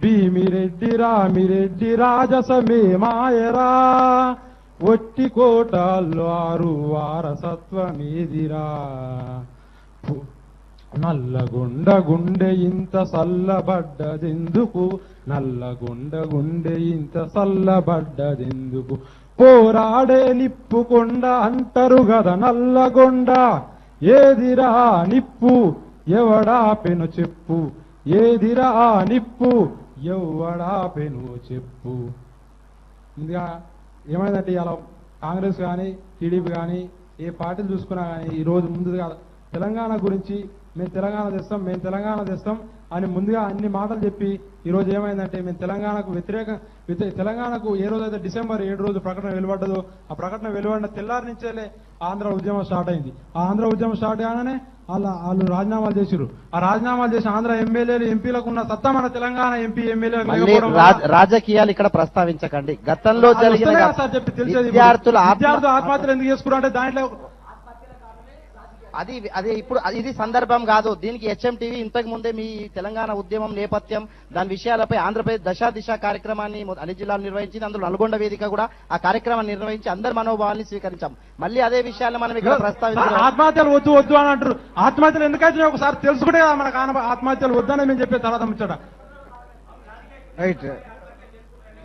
భీమిరెడ్డి రామిరెడ్డి రాజసమే మాయరా, ఒట్టి కోటల్లో ఆరు వారసత్వమేదిరా, నల్లగొండ గుండె ఇంత సల్లబడ్డదెందుకు, నల్లగొండ గుండె ఇంత సల్లబడ్డదెందుకు, పోరాడే నిప్పుకొండ అంటారు గద నల్లగొండ, ఏదిరా నిప్పు ఎవడా పెను చెప్పు, ఏదిరా నిప్పు ఎవడా పెను చెప్పు. ఇంకా ఏమైందంటే ఇలా కాంగ్రెస్ కానీ టీడీపీ కానీ ఏ పార్టీలు చూసుకున్నా కానీ ఈరోజు ముందుగా తెలంగాణ గురించి మేము తెలంగాణ తెస్తాం అని ముందుగా అన్ని మాటలు చెప్పి ఈరోజు ఏమైందంటే మేము తెలంగాణకు తెలంగాణకు ఏ రోజైతే డిసెంబర్ 7 రోజు ప్రకటన వెలువడ్డదో ఆ ప్రకటన వెలువడిన తెల్లారి నుంచేలే ఆంధ్ర ఉద్యమం స్టార్ట్ అయింది. ఆ ఆంధ్ర ఉద్యమం స్టార్ట్ కాగానే వాళ్ళు రాజీనామాలు చేసిరు. ఆ రాజీనామాలు చేసి ఆంధ్ర ఎమ్మెల్యేలు ఎంపీలకు ఉన్న సత్తా మన తెలంగాణ ఎంపీ ఎమ్మెల్యేలు రాజకీయాలు ఇక్కడ ప్రస్తావించకండి. గతంలో జరిగిన విద్యార్థులు ఆత్మహత్యలు ఎందుకు చేసుకున్నారు అంటే దాంట్లో అది ఇప్పుడు ఇది సందర్భం కాదు. దీనికి HMTV ఇంతకు ముందే మీ తెలంగాణ ఉద్యమం నేపథ్యం దాని విషయాలపై ఆంధ్రప్రదేశ్ దశ కార్యక్రమాన్ని అన్ని జిల్లాలు నిర్వహించింది. అందులో నల్గొండ వేదిక కూడా ఆ కార్యక్రమాన్ని నిర్వహించి అందరి మనోభావాన్ని స్వీకరించాం. మళ్ళీ అదే విషయాన్ని మనం ఇక్కడ ప్రస్తావించాం. ఆత్మహత్యలు వద్దు అని అంటారు. ఆత్మహత్యలు ఎందుకైతే ఒకసారి తెలుసుకుంటే కదా మనకు ఆత్మహత్యలు వద్దని మేము చెప్పే తర్వాత ముచ్చట. రైట్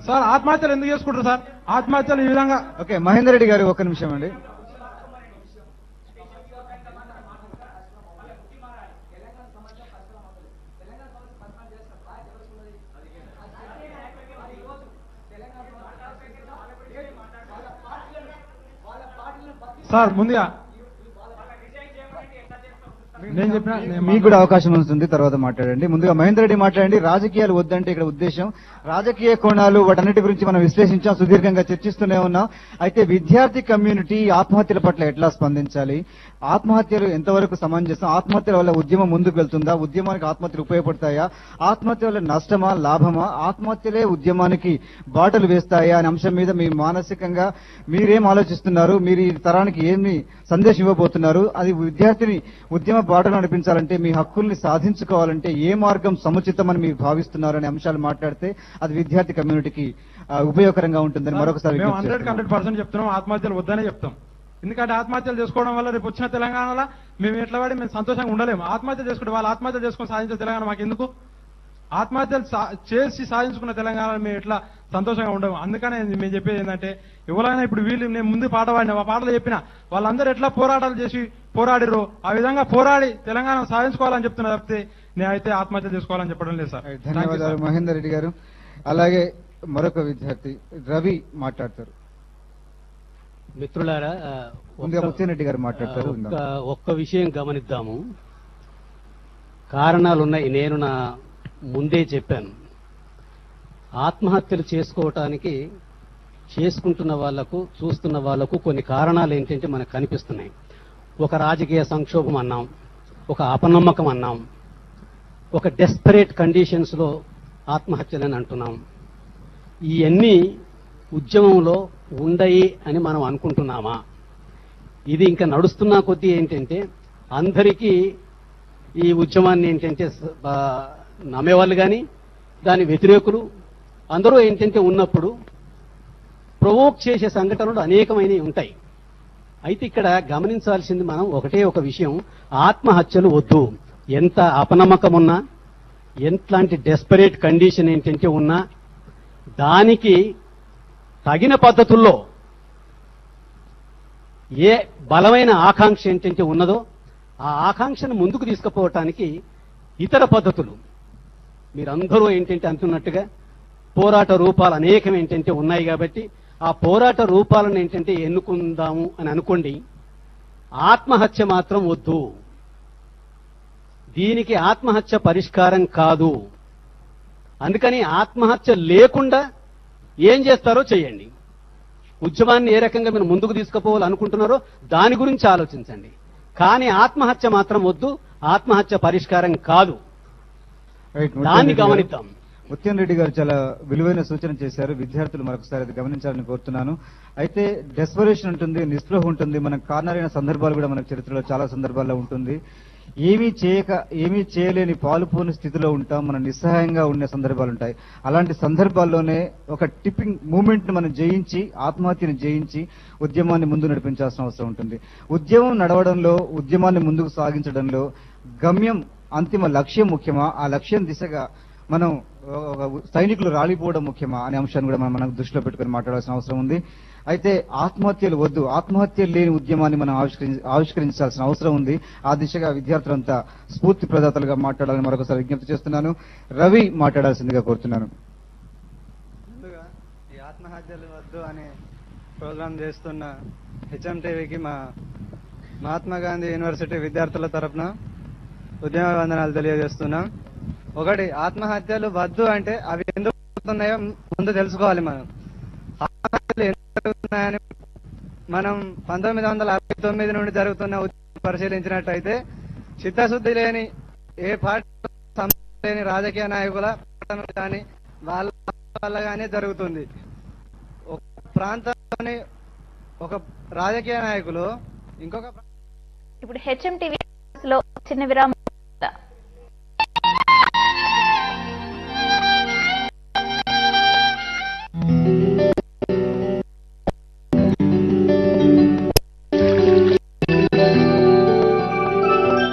సార్, ఆత్మహత్యలు ఎందుకు చేసుకుంటారు సార్? ఆత్మహత్యలు ఈ విధంగా ఓకే. మహేందర్ రెడ్డి గారు ఒక్క నిమిషం అండి. సార్ ముందుగా నేను చెప్పిన మీకు కూడా అవకాశం ఉంటుంది, తర్వాత మాట్లాడండి. ముందుగా మహేందర్ రెడ్డి మాట్లాడండి. రాజకీయాలు వద్దంటే ఇక్కడ ఉద్దేశం రాజకీయ కోణాలు వాటన్నిటి గురించి మనం విశ్లేషించాం, సుదీర్ఘంగా చర్చిస్తూనే ఉన్నాం. అయితే విద్యార్థి కమ్యూనిటీ ఆత్మహత్యల పట్ల ఎట్లా స్పందించాలి, ఆత్మహత్యలు ఎంతవరకు సమంజసం, ఆత్మహత్యల వల్ల ఉద్యమం ముందుకు వెళ్తుందా, ఉద్యమానికి ఆత్మహత్యలు ఉపయోగపడతాయా, ఆత్మహత్య వల్ల నష్టమా లాభమా, ఆత్మహత్యలే ఉద్యమానికి బాటలు వేస్తాయా అనే అంశం మీద మీ మానసికంగా మీరేం ఆలోచిస్తున్నారు, మీరు ఈ తరానికి ఏమి సందేశం ఇవ్వబోతున్నారు, అది విద్యార్థిని ఉద్యమ బాటలు నడిపించాలంటే మీ హక్కుల్ని సాధించుకోవాలంటే ఏ మార్గం సముచితమని మీరు భావిస్తున్నారు అనే అంశాలు మాట్లాడితే అది విద్యార్థి కమ్యూనిటీకి ఉపయోగకరంగా ఉంటుందని మరొకసారి 100% చెప్తున్నాం. ఆత్మహత్యలు వద్దనే చెప్తాం. ఎందుకంటే ఆత్మహత్యలు చేసుకోవడం వల్ల రేపు వచ్చిన తెలంగాణలో మేము ఎట్లా పడి మేము సంతోషంగా ఉండలేము. ఆత్మహత్య చేసుకుంటే వాళ్ళు ఆత్మహత్య చేసుకుని సాధించే తెలంగాణ మాకు ఎందుకు? ఆత్మహత్యలు చేసి సాధించుకున్న తెలంగాణ మేము ఎట్లా సంతోషంగా ఉండము. అందుకనే మేము చెప్పేది ఏంటంటే ఎవరైనా ఇప్పుడు వీళ్ళు నేను ముందు పాట పాడిన ఆ పాటలు చెప్పిన వాళ్ళందరూ ఎట్లా పోరాటాలు చేసి పోరాడిరో ఆ విధంగా పోరాడి తెలంగాణ సాధించుకోవాలని చెప్తున్నా తప్పితే నేనైతే ఆత్మహత్య చేసుకోవాలని చెప్పడం లేదు సార్. ధన్యవాదాలు మహేందర్ రెడ్డి గారు. అలాగే మరొక విద్యార్థి రవి మాట్లాడతారు. మిత్రులారా, ముత్యారెడ్డి గారు మాట్లాడతారు. ఒక్క విషయం గమనిద్దాము. కారణాలున్నాయి, నేను నా ముందే చెప్పాను. ఆత్మహత్యలు చేసుకోవటానికి చేసుకుంటున్న వాళ్లకు చూస్తున్న వాళ్లకు కొన్ని కారణాలు ఏంటంటే మనకు కనిపిస్తున్నాయి. ఒక రాజకీయ సంక్షోభం అన్నాం, ఒక అపనమ్మకం అన్నాం, ఒక డెస్పరేట్ కండిషన్స్ లో ఆత్మహత్యలని అంటున్నాం. ఇవన్నీ ఉద్యమంలో ఉండయి అని మనం అనుకుంటున్నామా? ఇది ఇంకా నడుస్తున్న కొద్దీ ఏంటంటే అందరికీ ఈ ఉద్యమాన్ని ఏంటంటే నమ్మేవాళ్ళు కానీ దాని వ్యతిరేకులు అందరూ ఏంటంటే ఉన్నప్పుడు ప్రొవోక్ చేసే సంఘటనలు అనేకమైనవి ఉంటాయి. అయితే ఇక్కడ గమనించాల్సింది మనం ఒకటే ఒక విషయం, ఆత్మహత్యలు వద్దు. ఎంత అపనమ్మకం ఉన్నా, ఎంట్లాంటి డెస్పరేట్ కండిషన్ ఏంటంటే ఉన్నా దానికి తగిన పద్ధతుల్లో ఏ బలమైన ఆకాంక్ష ఏంటంటే ఉన్నదో ఆ ఆకాంక్షను ముందుకు తీసుకుపోవటానికి ఇతర పద్ధతులు మీరందరూ ఏంటంటే అంటున్నట్టుగా పోరాట రూపాలు అనేకం ఏంటంటే ఉన్నాయి. కాబట్టి ఆ పోరాట రూపాలను ఏంటంటే ఎన్నుకుందాము అని అనుకోండి. ఆత్మహత్య మాత్రం వద్దు. దీనికి ఆత్మహత్య పరిష్కారం కాదు. అందుకని ఆత్మహత్య లేకుండా ఏం చేస్తారో చేయండి. ఉద్యమాన్ని ఏ రకంగా మీరు ముందుకు తీసుకుపోవాలనుకుంటున్నారో దాని గురించి ఆలోచించండి. కానీ ఆత్మహత్య మాత్రం వద్దు. ఆత్మహత్య పరిష్కారం కాదు. దాన్ని గమనిద్దాం. ముత్యం రెడ్డి గారు చాలా విలువైన సూచన చేశారు. విద్యార్థులు మరొకసారి అది గమనించాలని కోరుతున్నాను. అయితే డెస్పరేషన్ ఉంటుంది, నిస్పృహ ఉంటుంది. మనకు కారణాలైన సందర్భాలు కూడా మన చరిత్రలో చాలా సందర్భాల్లో ఉంటుంది. ఏమీ చేయలేని పాలుపోని స్థితిలో ఉంటాం, మనం నిస్సహాయంగా ఉండే సందర్భాలు ఉంటాయి. అలాంటి సందర్భాల్లోనే ఒక టిప్పింగ్ మూమెంట్ ని మనం జయించి, ఆత్మహత్యను జయించి ఉద్యమాన్ని ముందు నడిపించాల్సిన అవసరం ఉంటుంది. ఉద్యమం నడవడంలో, ఉద్యమాన్ని ముందుకు సాగించడంలో గమ్యం, అంతిమ లక్ష్యం ముఖ్యమా, ఆ లక్ష్యం దిశగా మనం సైనికులు రాలిపోవడం ముఖ్యమా అనే అంశాన్ని కూడా మనం దృష్టిలో పెట్టుకుని మాట్లాడాల్సిన అవసరం ఉంది. అయితే ఆత్మహత్యలు వద్దు, ఆత్మహత్యలు లేని ఉద్యమాన్ని మనం ఆవిష్కరించాల్సిన అవసరం ఉంది. ఆ దిశగా విద్యార్థులంతా స్ఫూర్తి ప్రదాతలుగా మాట్లాడాలని మరొకసారి విజ్ఞప్తి చేస్తున్నాను. రవి మాట్లాడాల్సిందిగా కోరుతున్నాను. ముందుగా ఈ ఆత్మహత్యలు వద్దు అనే ప్రోగ్రాం చేస్తున్న హెచ్ఎంటీవీకి మా మహాత్మా గాంధీ యూనివర్సిటీ విద్యార్థుల తరఫున ఉద్యమ వందనాలు తెలియజేస్తున్నాం. ఒకటి, ఆత్మహత్యలు వద్దు అంటే అవి ఎందుకు జరుగుతున్నాయో ముందు తెలుసుకోవాలి. మనం ఆత్మహత్యలు ఎందుకు జరుగుతున్నాయని మనం 1969 నుండి జరుగుతున్న ఉద్యమం పరిశీలించినట్టయితే చిత్తశుద్ధి లేని, ఏ పార్టీ లేని రాజకీయ నాయకుల కానీ వాళ్ళ వల్ల కానీ జరుగుతుంది. ఒక ప్రాంతంలోని ఒక రాజకీయ నాయకులు ఇంకొక ఇప్పుడు హెచ్ఎంటీవీ లో చిన్న విరామం.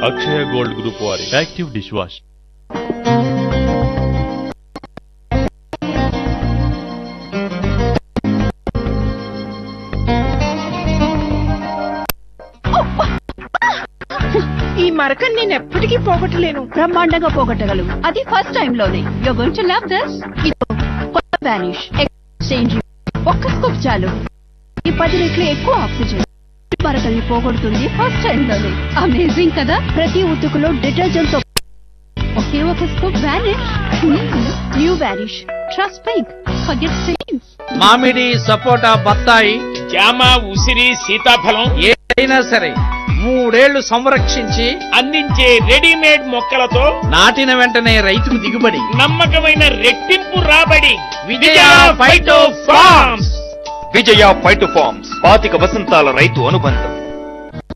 అక్షయ గోల్డ్ గ్రూప్ వారి యాక్టివ్ డిష్ వాష్. ఈ మరకని నేను ఎప్పటికీ పోగొట్టలేను. బ్రహ్మాండంగా పోగొట్టగలవు. అది ఫస్ట్ టైం లోనే. You are going to love this. ఇది కొత్త వానిష్ ఎక్స్చేంజ్. ఒక్క స్కూప్ చాలు. ఈ 10 రెట్లు ఎక్కువ ఆక్సిజన్ మరకల్ని పోగొడుతుంది ఫస్ట్ టైం లోనే. అమేజింగ్ కదా. ప్రతి ఉతుకులో డిటర్జెంట్ తో ఒకే ఒక scoop Vanish. New Vanish. Trust pink. Forget stains. మామిడి, సపోటా, బత్తాయి, జామ, ఉసిరి, సీతాఫలం ఏదైనా సరే 3 ఏళ్లు సంరక్షించి అందించే రెడీమేడ్ మొక్కలతో నాటిన వెంటనే రైతుకు దిగుబడి, నమ్మకమైన రెట్టింపు రాబడి. విజయ ఫైటో ఫార్మ్స్. విజయ ఫైటో ఫార్మ్స్ 25 వసంతాల రైతు అనుబంధం.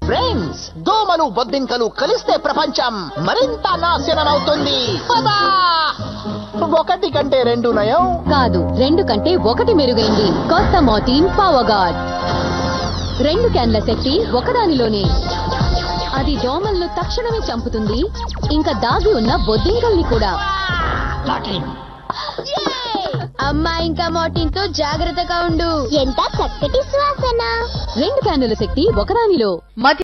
ఫ్రెండ్స్, దోమలు బొద్దింకలు కలిస్తే ప్రపంచం మరింత నాశనమవుతుంది. ఒకటి కంటే 2 నయం కాదు, 2 కంటే 1 మెరుగైంది. కొత్త మోర్టీన్ పవర్ గార్డ్. 2 క్యాన్ల శక్తి ఒకదానిలోనే. అది దోమలను తక్షణమే చంపుతుంది, ఇంకా దాగి ఉన్న బొద్దింకల్ని కూడా. అమ్మా, ఇంకా మోర్టీన్ తో జాగ్రత్తగా ఉండు. ఎంత చక్కటి శ్వాసన. 2 క్యాన్ల శక్తి ఒకదానిలో.